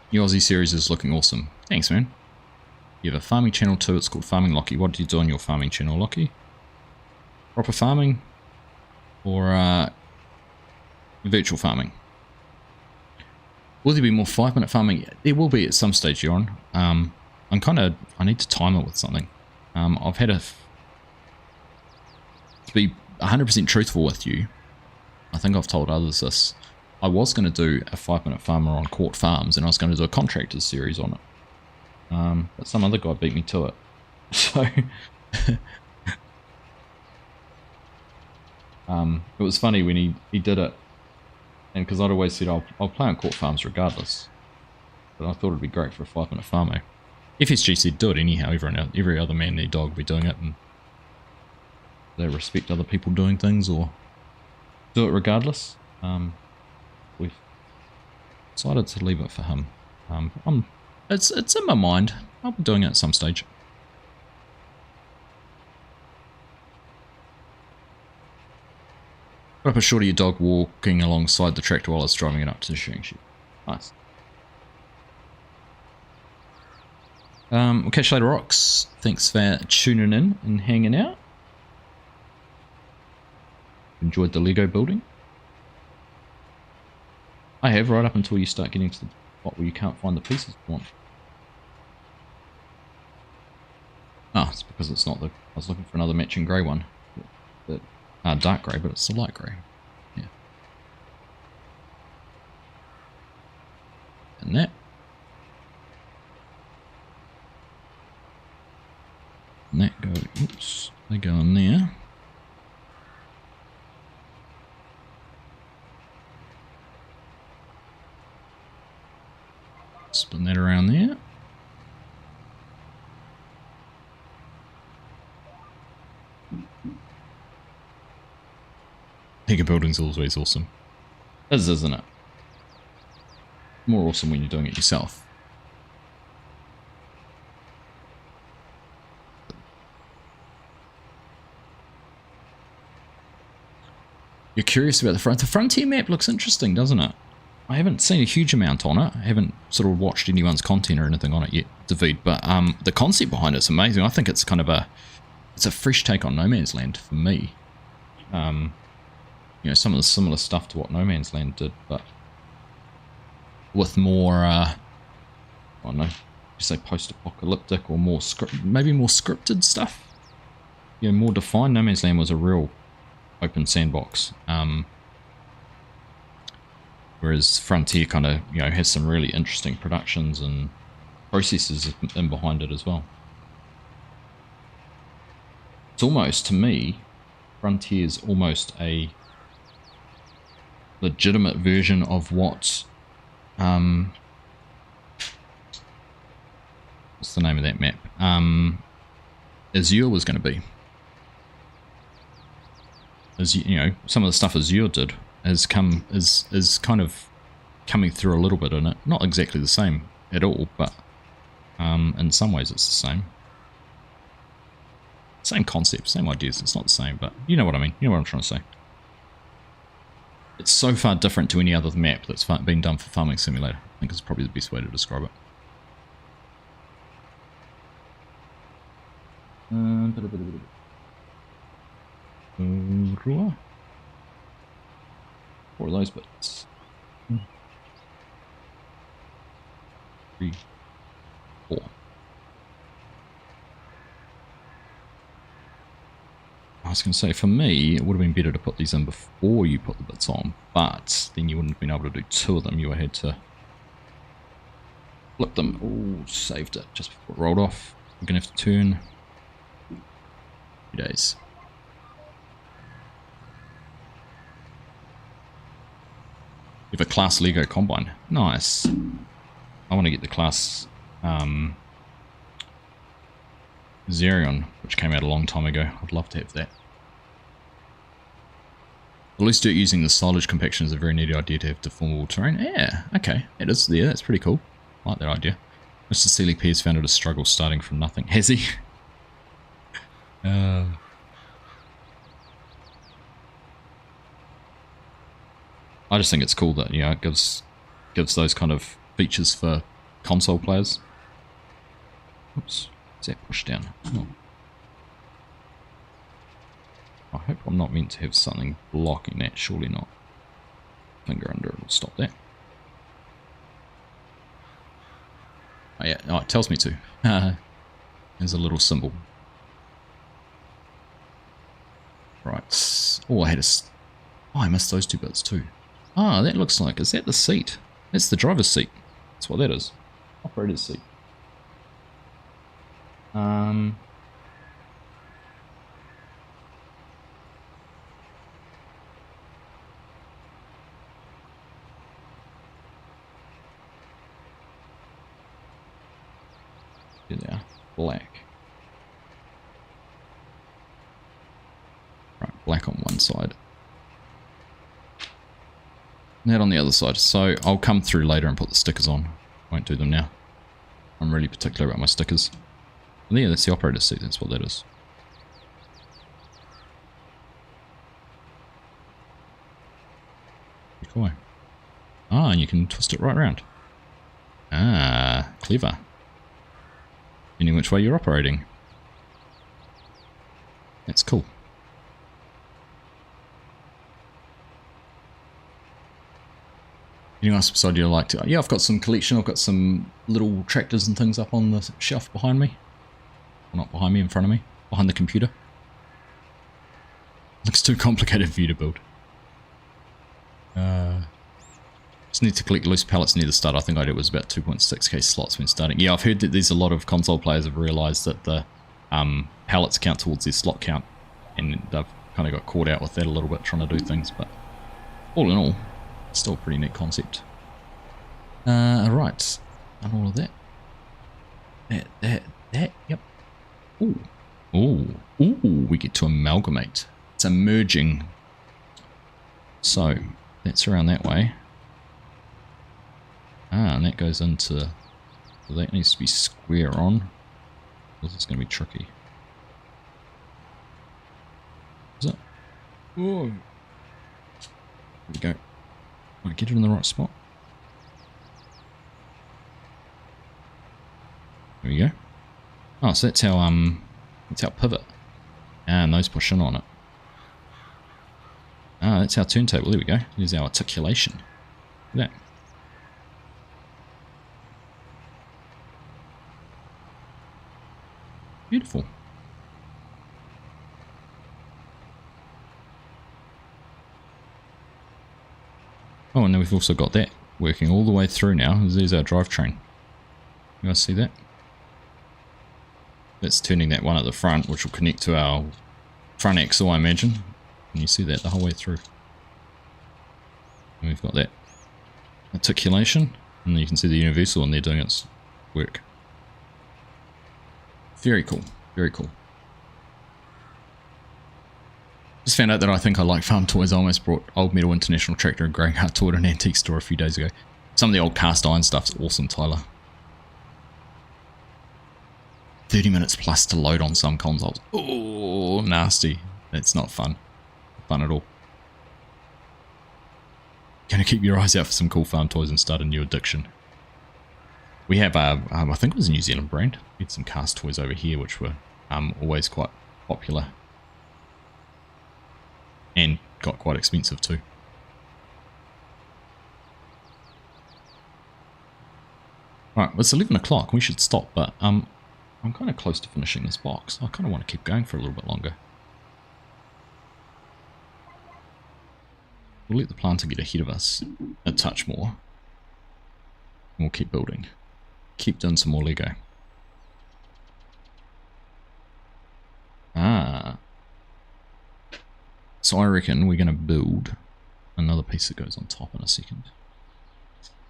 Your Aussie series is looking awesome. Thanks, man. You have a farming channel too. It's called Farming Lockie. What do you do on your farming channel, Lockie? Proper farming? Or virtual farming? Will there be more 5-minute farming? There will be at some stage, Huron. I need to time it with something. I've had to be 100% truthful with you. I think I've told others this. I was going to do a 5-minute farmer on Court Farms, and I was going to do a contractors series on it. But some other guy beat me to it. So it was funny when he did it, and because I'd always said I'll play on Court Farms regardless. But I thought it'd be great for a 5-minute farmer. FSG said do it anyhow. Every other man and their dog will be doing it, and they respect other people doing things or do it regardless. We've decided to leave it for him. It's in my mind. I'll be doing it at some stage. Put up a shot of your dog walking alongside the tractor while it's driving it up to the shooting shed. Nice. We'll catch you later, Rocks. Thanks for tuning in and hanging out. Enjoyed the Lego building? I have, right up until you start getting to the spot where you can't find the pieces you want. Ah, it's because it's not the... I was looking for another matching grey one. Dark grey, but it's the light grey. Yeah. And that. And that go... Oops. They go in there. Spin that around there. Lego building's always awesome. It is, isn't it? More awesome when you're doing it yourself. You're curious about the front. The Frontier map looks interesting, doesn't it? I haven't seen a huge amount on it. I haven't sort of watched anyone's content or anything on it yet, David, but the concept behind it's amazing. I think it's kind of it's a fresh take on No Man's Land for me. You know, some of the similar stuff to what No Man's Land did, but with more, I don't know, you say post-apocalyptic or maybe more scripted stuff. You know, more defined. No Man's Land was a real open sandbox. Whereas Frontier kind of, you know, has some really interesting productions and processes in behind it as well. It's almost, to me, Frontier's almost a legitimate version of what what's the name of that map? Azure was going to be. As you know, some of the stuff Azure did is kind of coming through a little bit in it. Not exactly the same at all, but in some ways it's the same. Same concept, same ideas. It's not the same, but you know what I mean. You know what I'm trying to say. It's so far different to any other map that's been done for Farming Simulator. I think it's probably the best way to describe it. Four of those bits. 3, 4. I was going to say, for me, it would have been better to put these in before you put the bits on, but then you wouldn't have been able to do 2 of them. You would have had to flip them. Oh, saved it just before it rolled off. We're going to have to turn 2 days. You have a class Lego Combine. Nice. I want to get the class Xerion, which came out a long time ago. I'd love to have that. At least do it using the silage compaction is a very neat idea to have deformable terrain. Yeah, okay. It is there. That's pretty cool. I like that idea. Mr. Sealy P has found it a struggle starting from nothing. Has he? I just think it's cool that, you know, it gives those kind of features for console players. Oops, is that pushed down? Oh. I hope I'm not meant to have something blocking that, surely not. Finger under it will stop that. Oh yeah, oh, it tells me to. There's a little symbol. Right. Oh, I missed those 2 bits too. Ah, that looks like, is that the seat? That's the driver's seat. That's what that is. Operator's seat. Here they are. Black. Right, black on one side. And that on the other side. So I'll come through later and put the stickers on. Won't do them now. I'm really particular about my stickers. And yeah, that's the operator's seat. That's what that is. Cool. Ah, and you can twist it right around. Ah, clever. Depending which way you're operating. That's cool. Anything else beside you like to? Yeah, I've got some collection. I've got some little tractors and things up on the shelf behind me. Well, not behind me, in front of me. Behind the computer. Looks too complicated for you to build. Just need to collect loose pallets near the start. I think I did was about 2.6k slots when starting. Yeah, I've heard that there's a lot of console players have realised that the pallets count towards their slot count, and they've kind of got caught out with that a little bit trying to do things, but all in all, still a pretty neat concept. Right, and all of that. That, yep. Ooh, we get to amalgamate. It's a merging. So, that's around that way. Ah, and that goes into... So that needs to be square on. This is going to be tricky. Is it? Oh. There we go. Right, get it in the right spot. There we go. Oh, so that's how pivot. And those push in on it. Ah, that's our turntable. There we go. There's our articulation. Look at that. Beautiful. Oh, and then we've also got that working all the way through now. There's our drivetrain. You guys see that? That's turning that one at the front, which will connect to our front axle, I imagine. And you see that the whole way through. And we've got that articulation, and you can see the universal in there doing its work. Very cool, very cool. Just found out that I think I like farm toys. I almost brought Old Metal International Tractor and Greying Heart to an antique store a few days ago. Some of the old cast iron stuff's awesome, Tyler. 30 minutes plus to load on some consoles. Oh, nasty. That's not fun. Not fun at all. Gonna keep your eyes out for some cool farm toys and start a new addiction. We have, I think it was a New Zealand brand. We had some cast toys over here which were always quite popular. And got quite expensive too. Right, well, it's 11 o'clock. We should stop, but I'm kind of close to finishing this box. I kind of want to keep going for a little bit longer. We'll let the planter get ahead of us a touch more. And we'll keep building. Keep doing some more Lego. Ah. So I reckon we're going to build another piece that goes on top in a second.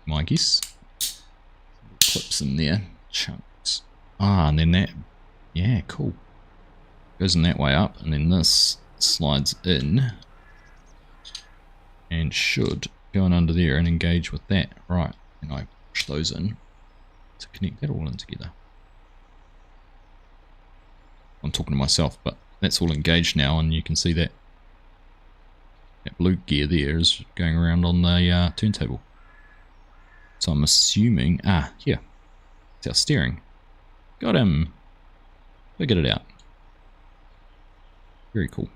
My guess. Clips in there. Chunks. Ah, and then that. Yeah, cool. Goes in that way up, and then this slides in. And should go in under there and engage with that. Right, and I push those in to connect that all in together. I'm talking to myself, but that's all engaged now, and you can see that that blue gear there is going around on the turntable. So I'm assuming, here, it's our steering. Got him. Figured it out. Very cool.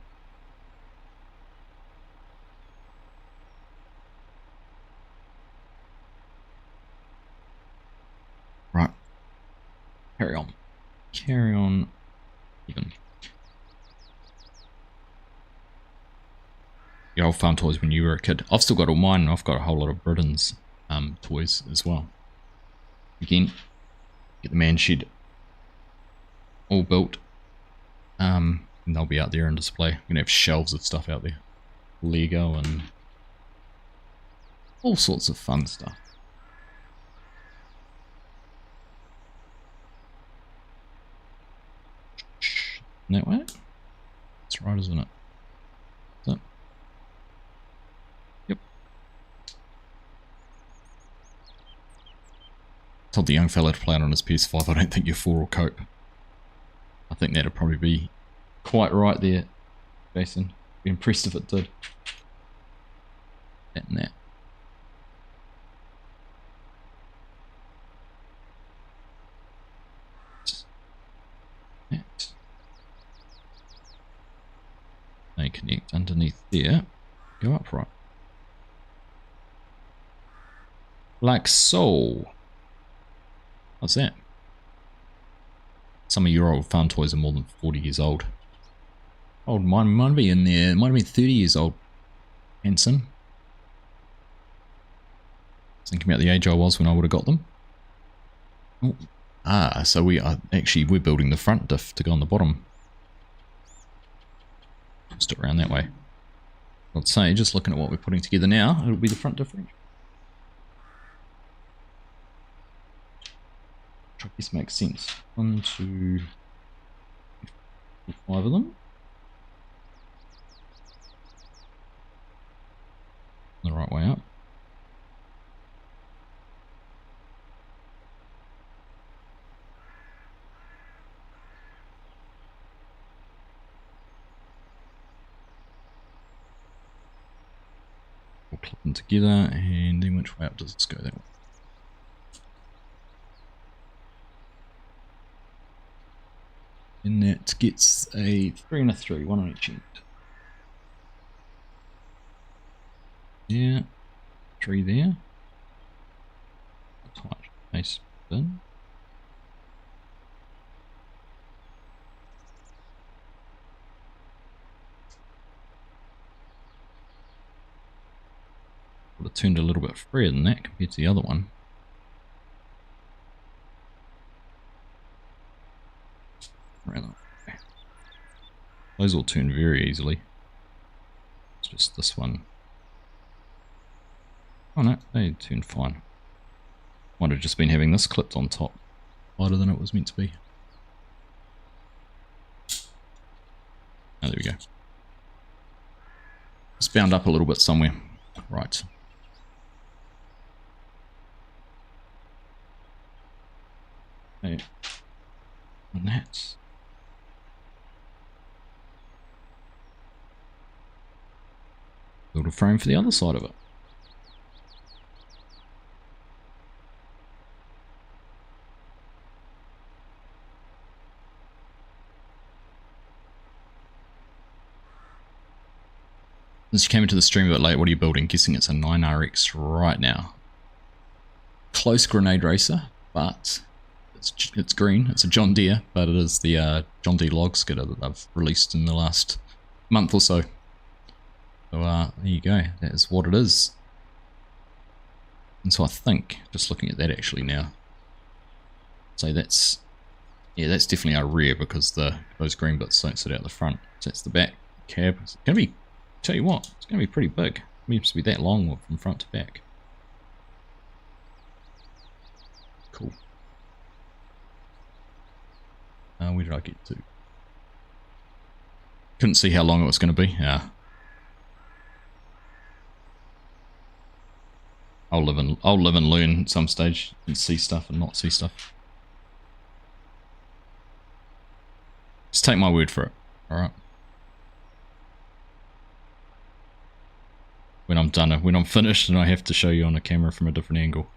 Right. Carry on. Carry on. Even. The old farm toys when you were a kid. I've still got all mine, and I've got a whole lot of Britain's toys as well. Again, get the man shed all built. And they'll be out there on display. I'm gonna have shelves of stuff out there. Lego and all sorts of fun stuff. That way? That's right, isn't it? Is it? Yep. Told the young fella to play it on his PS5. I don't think your 4 will cope. I think that'd probably be quite right there, Jason. Be impressed if it did. That and that. That. They connect underneath there. Go upright. Like so. What's that? Some of your old farm toys are more than 40 years old. Oh, mine might be in there. It might have been 30 years old. Hanson. Thinking about the age I was when I would have got them. Oh. So we're building the front diff to go on the bottom. Just it around that way. I'd say, just looking at what we're putting together now, it'll be the front differential. Which I guess makes sense. 1, 2, 5 of them. The right way up. We'll clip them together, and then which way up does this go? That way. And that gets a 3 and a 3, one on each end. Yeah, 3 there. Tight space in. Could have turned a little bit freer than that compared to the other one. Those all turn very easily. It's just this one. Oh no, they turn fine. Might have just been having this clipped on top wider than it was meant to be. Oh, there we go. It's bound up a little bit somewhere. Right. Okay. And that. Build a frame for the other side of it. Since you came into the stream a bit late, what are you building? Guessing it's a 9RX right now. Close grenade racer, but it's green. It's a John Deere, but it is the John Deere log skidder that I've released in the last month or so. So there you go. That is what it is. And so I think, just looking at that actually now, so that's, yeah, that's definitely our rear because those green bits don't sit out the front. So that's the back cab. It's going to be, tell you what, it's going to be pretty big. It needs to be that long from front to back. Cool. Where did I get to? Couldn't see how long it was going to be. Yeah. I'll live and learn at some stage and see stuff and not see stuff. Just take my word for it. All right. When I'm done, when I'm finished, and I have to show you on a camera from a different angle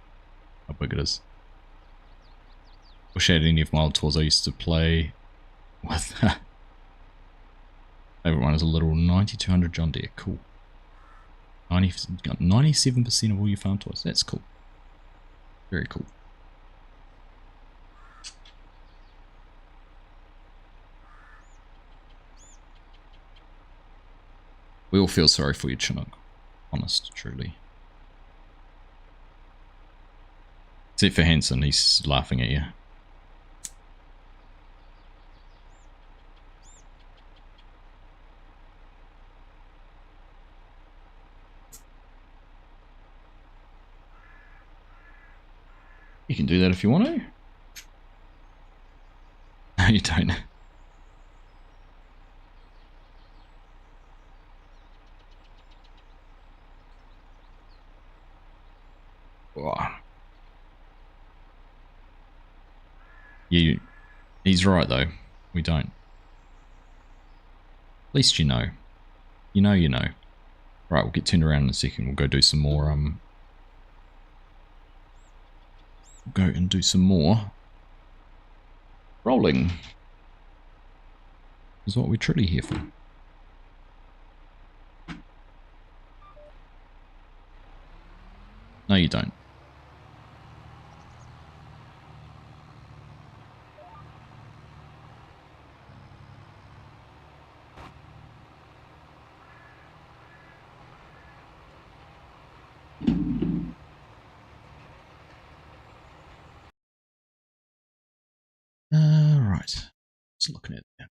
how big it is. Wish I had any of my old tours I used to play with. Favorite one is a little 9200 John Deere. Cool. 97% of all your farm toys. That's cool. Very cool. We all feel sorry for you, Chinook. Honest, truly. Except for Hanson, he's laughing at you. You can do that if you want to. No, you don't. He's right though. We don't. At least you know. You know. Right, we'll get turned around in a second. We'll go do some more. We'll go and do some more rolling. Is what we're truly here for. No, you don't. Right. Just looking at that.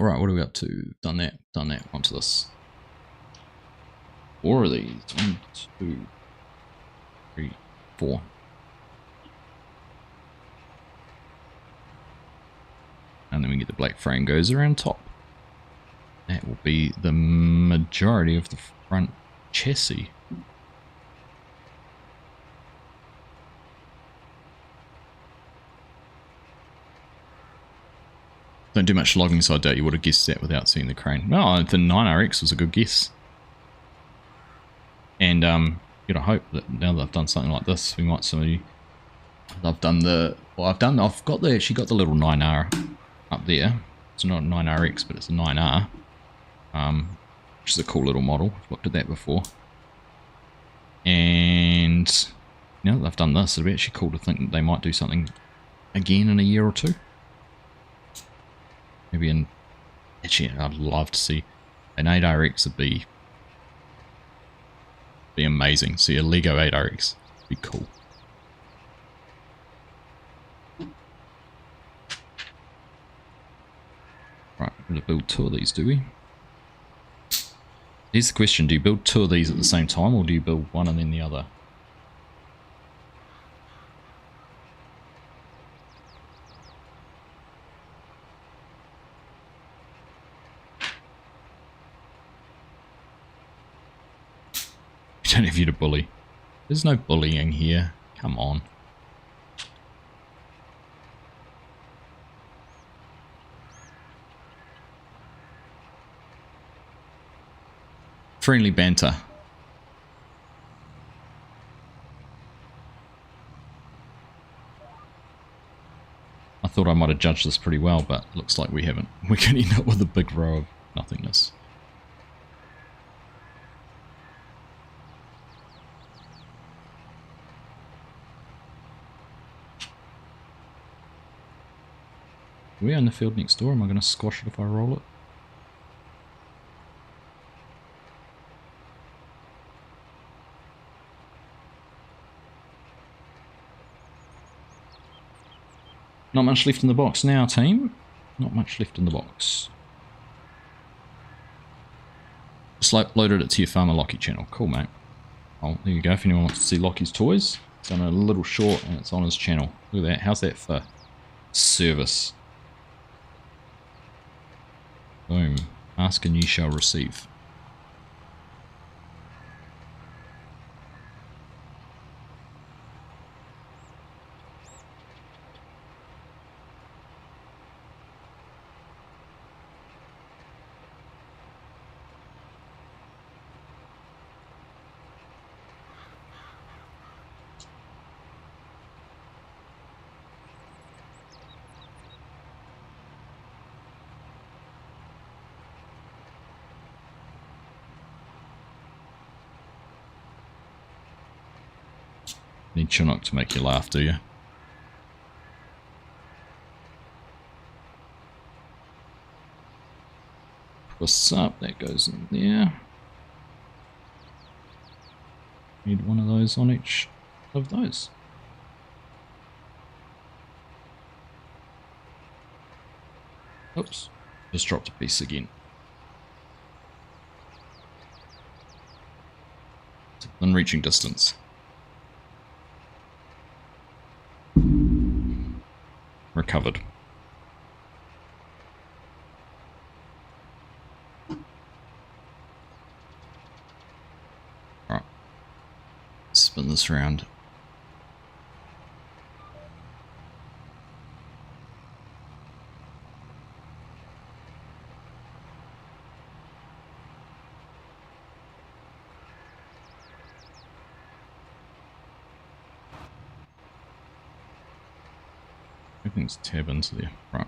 Right, what are we up to? Done that, onto this. 4 of these. 1, 2, 3, 4. And then we get the black frame goes around top. That will be the majority of the front chassis. Don't do much logging, so I doubt you would have guessed that without seeing the crane. No, the 9RX was a good guess. And you'd hope that now that I've done something like this, we might actually. I've done the. Well, I've actually got the little 9R up there. It's not a 9RX, but it's a 9R. Which is a cool little model. I've looked at that before. And now that I've done this, it'd be actually cool to think that they might do something again in a year or two. Maybe in... Actually, I'd love to see an 8RX would be amazing. See a Lego 8RX would be cool. Right, we're going to build 2 of these, do we? Here's the question, do you build 2 of these at the same time, or do you build one and then the other? We don't have you to bully. There's no bullying here. Come on. Friendly banter. I thought I might have judged this pretty well, but looks like we haven't. We're going to end up with a big row of nothingness. Are we in the field next door? Am I going to squash it if I roll it? Not much left in the box now, team. Not much left in the box. Just loaded it to your Farmer Lockie channel. Cool, mate. Oh, there you go. If anyone wants to see Lockie's toys, it's done a little short and it's on his channel. Look at that. How's that for service? Boom. Ask and you shall receive. Need Chinook to make you laugh, do you? What's up? That goes in there. Need one of those on each of those. Oops. Just dropped a piece again. It's within reaching distance. Recovered. Alright. Spin this around. Everything's tab into there. Right.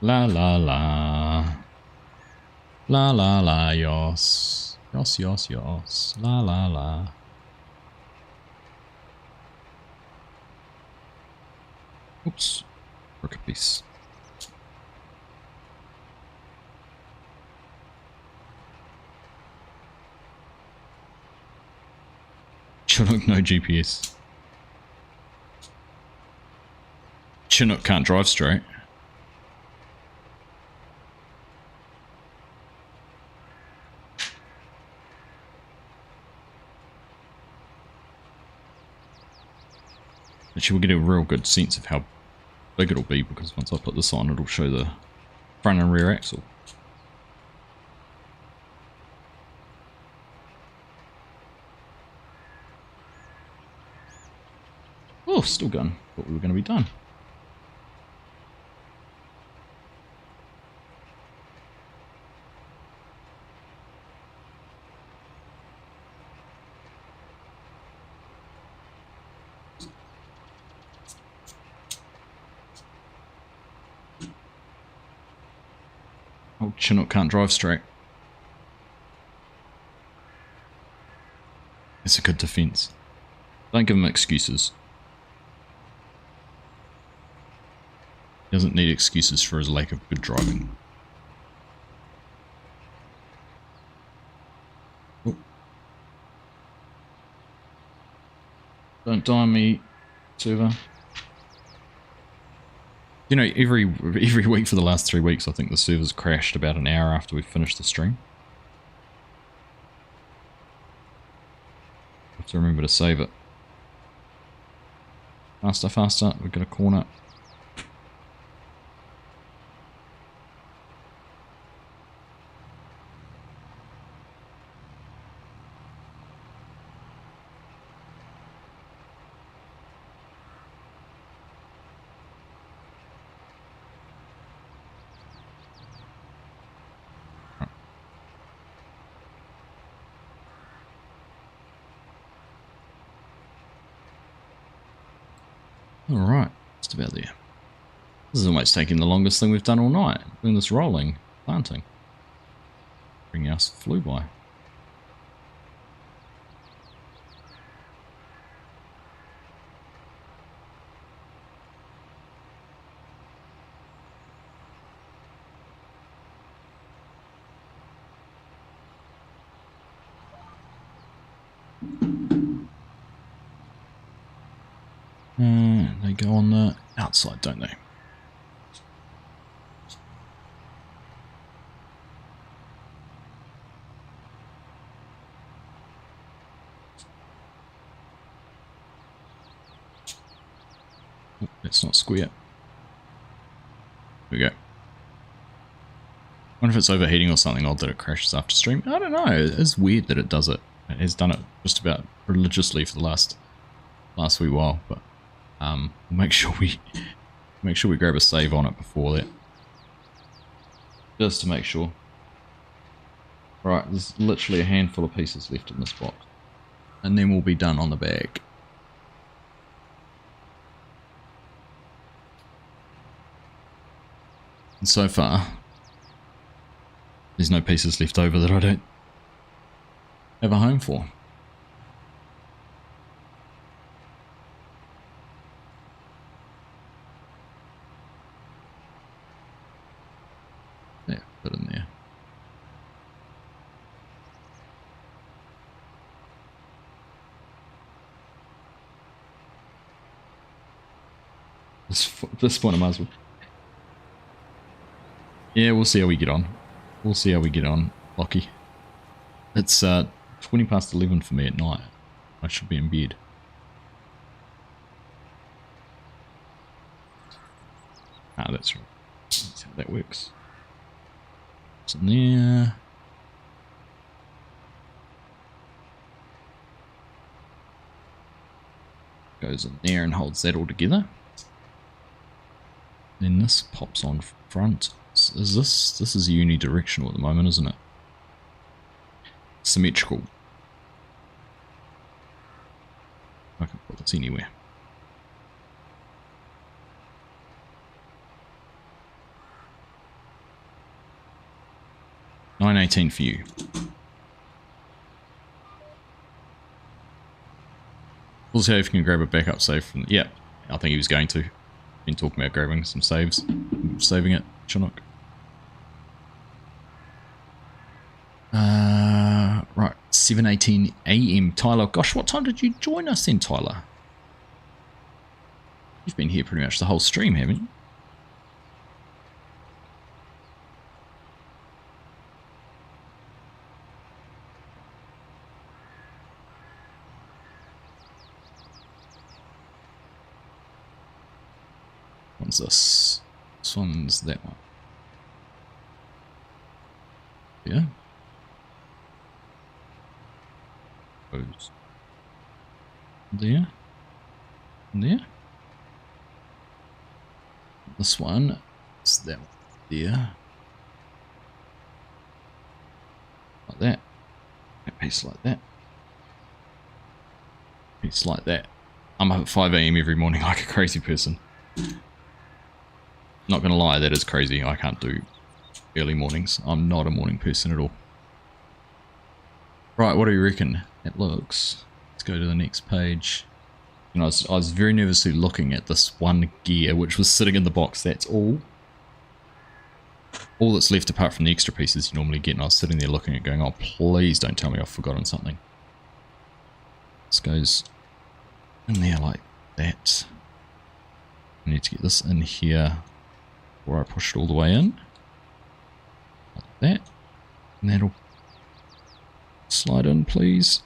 La la la. La la la, yos. Yos, yos, yos. La la la. Oops. Broke a piece. Chinook, no GPS. Chinook can't drive straight. Actually, we'll get a real good sense of how big it'll be, because once I put this on, it'll show the front and rear axle. Oh, still going. Thought we were going to be done. Old Chinook can't drive straight. It's a good defense. Don't give him excuses. He doesn't need excuses for his lack of good driving. Oh. Don't die on me, server. You know, every week for the last 3 weeks, I think the server's crashed about an hour after we finished the stream. Have to remember to save it. Faster, faster. We've got a corner. Alright, just about there. This is almost taking the longest thing we've done all night. Doing this rolling, planting. Everything else flew by. They go on the outside, don't they? Oh, let's not squeal. Here we go. Wonder if it's overheating or something odd that it crashes after stream. I don't know. It's weird that it does it. It has done it just about religiously for the last wee while, but we'll make sure we grab a save on it before that, just to make sure. Right, there's literally a handful of pieces left in this box, and then we'll be done on the bag. And so far, there's no pieces left over that I don't have a home for. Yeah, put it in there. This point I might as well. Yeah, we'll see how we get on. We'll see how we get on, Lockie. It's 20 past 11 for me at night. I should be in bed. Ah, that's right. That's how that works. It's in there. Goes in there and holds that all together. Then this pops on front. Is this is unidirectional at the moment, isn't it? Symmetrical. I can put this anywhere. $9.18 for you. We'll see if you can grab a backup save from. Yeah, I think he was going to. Been talking about grabbing some saves, saving it, Chinook. Right, 7:18 AM. Tyler, gosh, what time did you join us then, Tyler? You've been here pretty much the whole stream, haven't you? One's this. This one's that one. Yeah. Goes there. And there. This one is that one there. Like that. A piece like that. Piece like that. I'm up at 5 AM every morning like a crazy person. Not gonna lie, that is crazy. I can't do early mornings. I'm not a morning person at all. Right, what do you reckon? It looks Let's go to the next page. And I was very nervously looking at this one gear which was sitting in the box. That's all that's left apart from the extra pieces you normally get, and I was sitting there looking at it going, oh please don't tell me I've forgotten something. This goes in there like that. I need to get this in here before I push it all the way in. Like that. And that'll slide in, please.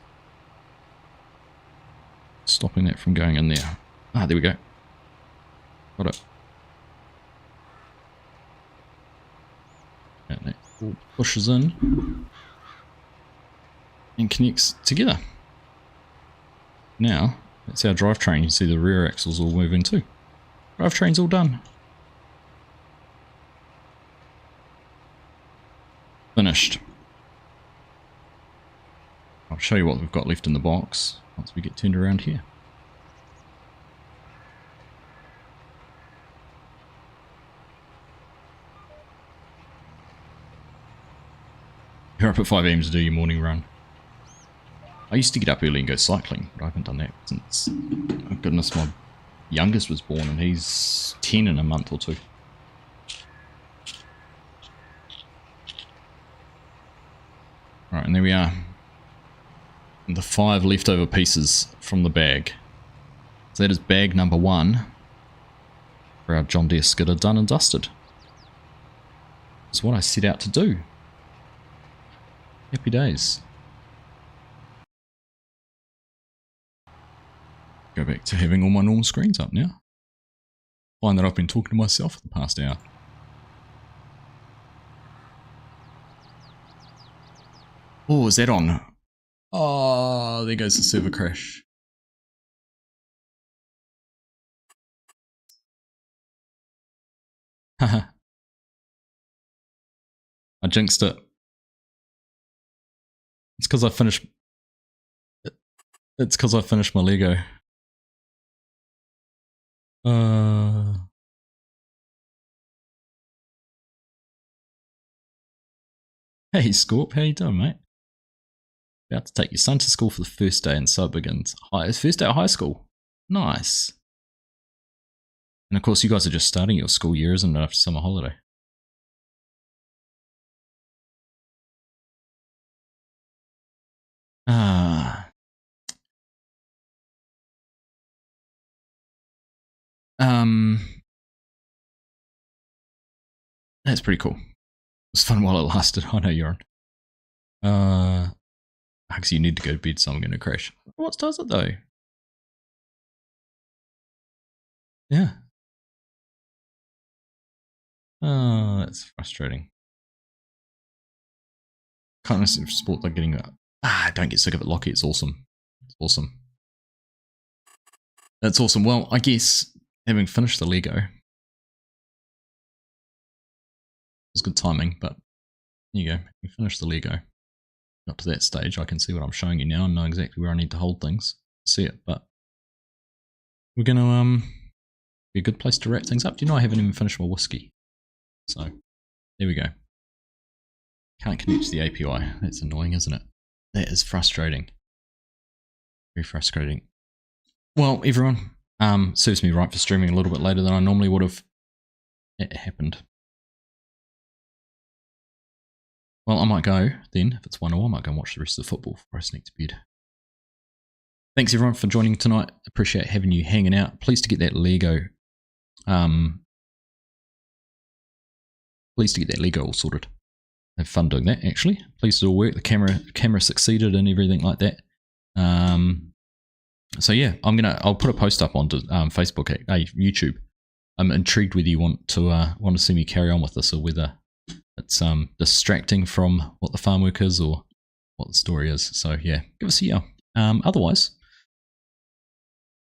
Stopping that from going in there. Ah, there we go. Got it. And that all pushes in and connects together. Now, that's our drivetrain. You see the rear axles all moving too. Drivetrain's all done. Finished. I'll show you what we've got left in the box once we get turned around here. You're up at 5 AM to do your morning run. I used to get up early and go cycling, but I haven't done that since, oh goodness, my youngest was born, and he's 10 in a month or two. Right, and there we are. And the 5 leftover pieces from the bag. So that is bag number 1 for our John Deere skidder done and dusted. It's what I set out to do. Happy days. Go back to having all my normal screens up now. Find that I've been talking to myself for the past hour. Oh, is that on? Oh, there goes the server crash. Haha. I jinxed it. It's because I finished. It's because I finished my Lego. Hey Scorp, how you doing, mate? About to take your son to school for the first day, and so it begins. It's first day of high school. Nice. And of course, you guys are just starting your school year, isn't it, after summer holiday? That's pretty cool. It was fun while it lasted. I know you're on. Actually, you need to go to bed, so I'm going to crash. What does it though? Yeah. Oh, that's frustrating. Can't necessarily support like getting that. Don't get sick of it, Lockie. It's awesome. It's awesome. That's awesome. Well, I guess having finished the Lego, it was good timing, but there you go. We finished the Lego. Got to that stage, I can see what I'm showing you now and know exactly where I need to hold things. See it, but we're going to be a good place to wrap things up. Do you know I haven't even finished my whiskey? So there we go. Can't connect to the API. That's annoying, isn't it? That is frustrating. Very frustrating. Well, everyone, serves me right for streaming a little bit later than I normally would have. It happened. Well, I might go then. If it's 1-1, I might go and watch the rest of the football before I sneak to bed. Thanks everyone for joining tonight. Appreciate having you hanging out. Pleased to get that Lego. Pleased to get that Lego all sorted. Have fun doing that, actually. Pleased it all worked. The camera succeeded and everything like that. So yeah, I'll put a post up onto Facebook, YouTube. I'm intrigued whether you want to see me carry on with this, or whether it's distracting from what the farm work is or what the story is. So yeah, give us a yell. Otherwise,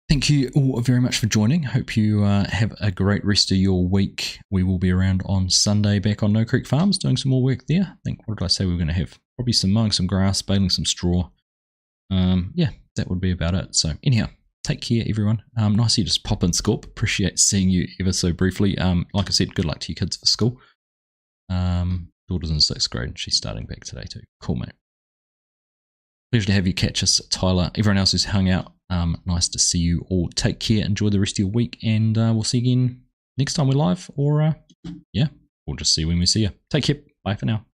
thank you all very much for joining. Hope you have a great rest of your week. We will be around on Sunday back on No Creek Farms doing some more work there. I think, what did I say we were going to have? Probably some mowing some grass, baling some straw. Yeah, that would be about it. So anyhow, take care everyone. Nice you just pop in, Scorp. Appreciate seeing you ever so briefly. Like I said, good luck to your kids for school. Daughter's in 6th grade. She's starting back today too. Cool, mate. Pleasure to have you catch us, Tyler. Everyone else who's hung out, nice to see you all. Take care, enjoy the rest of your week, and we'll see you again next time we're live, or yeah, we'll just see when we see you. Take care. Bye for now.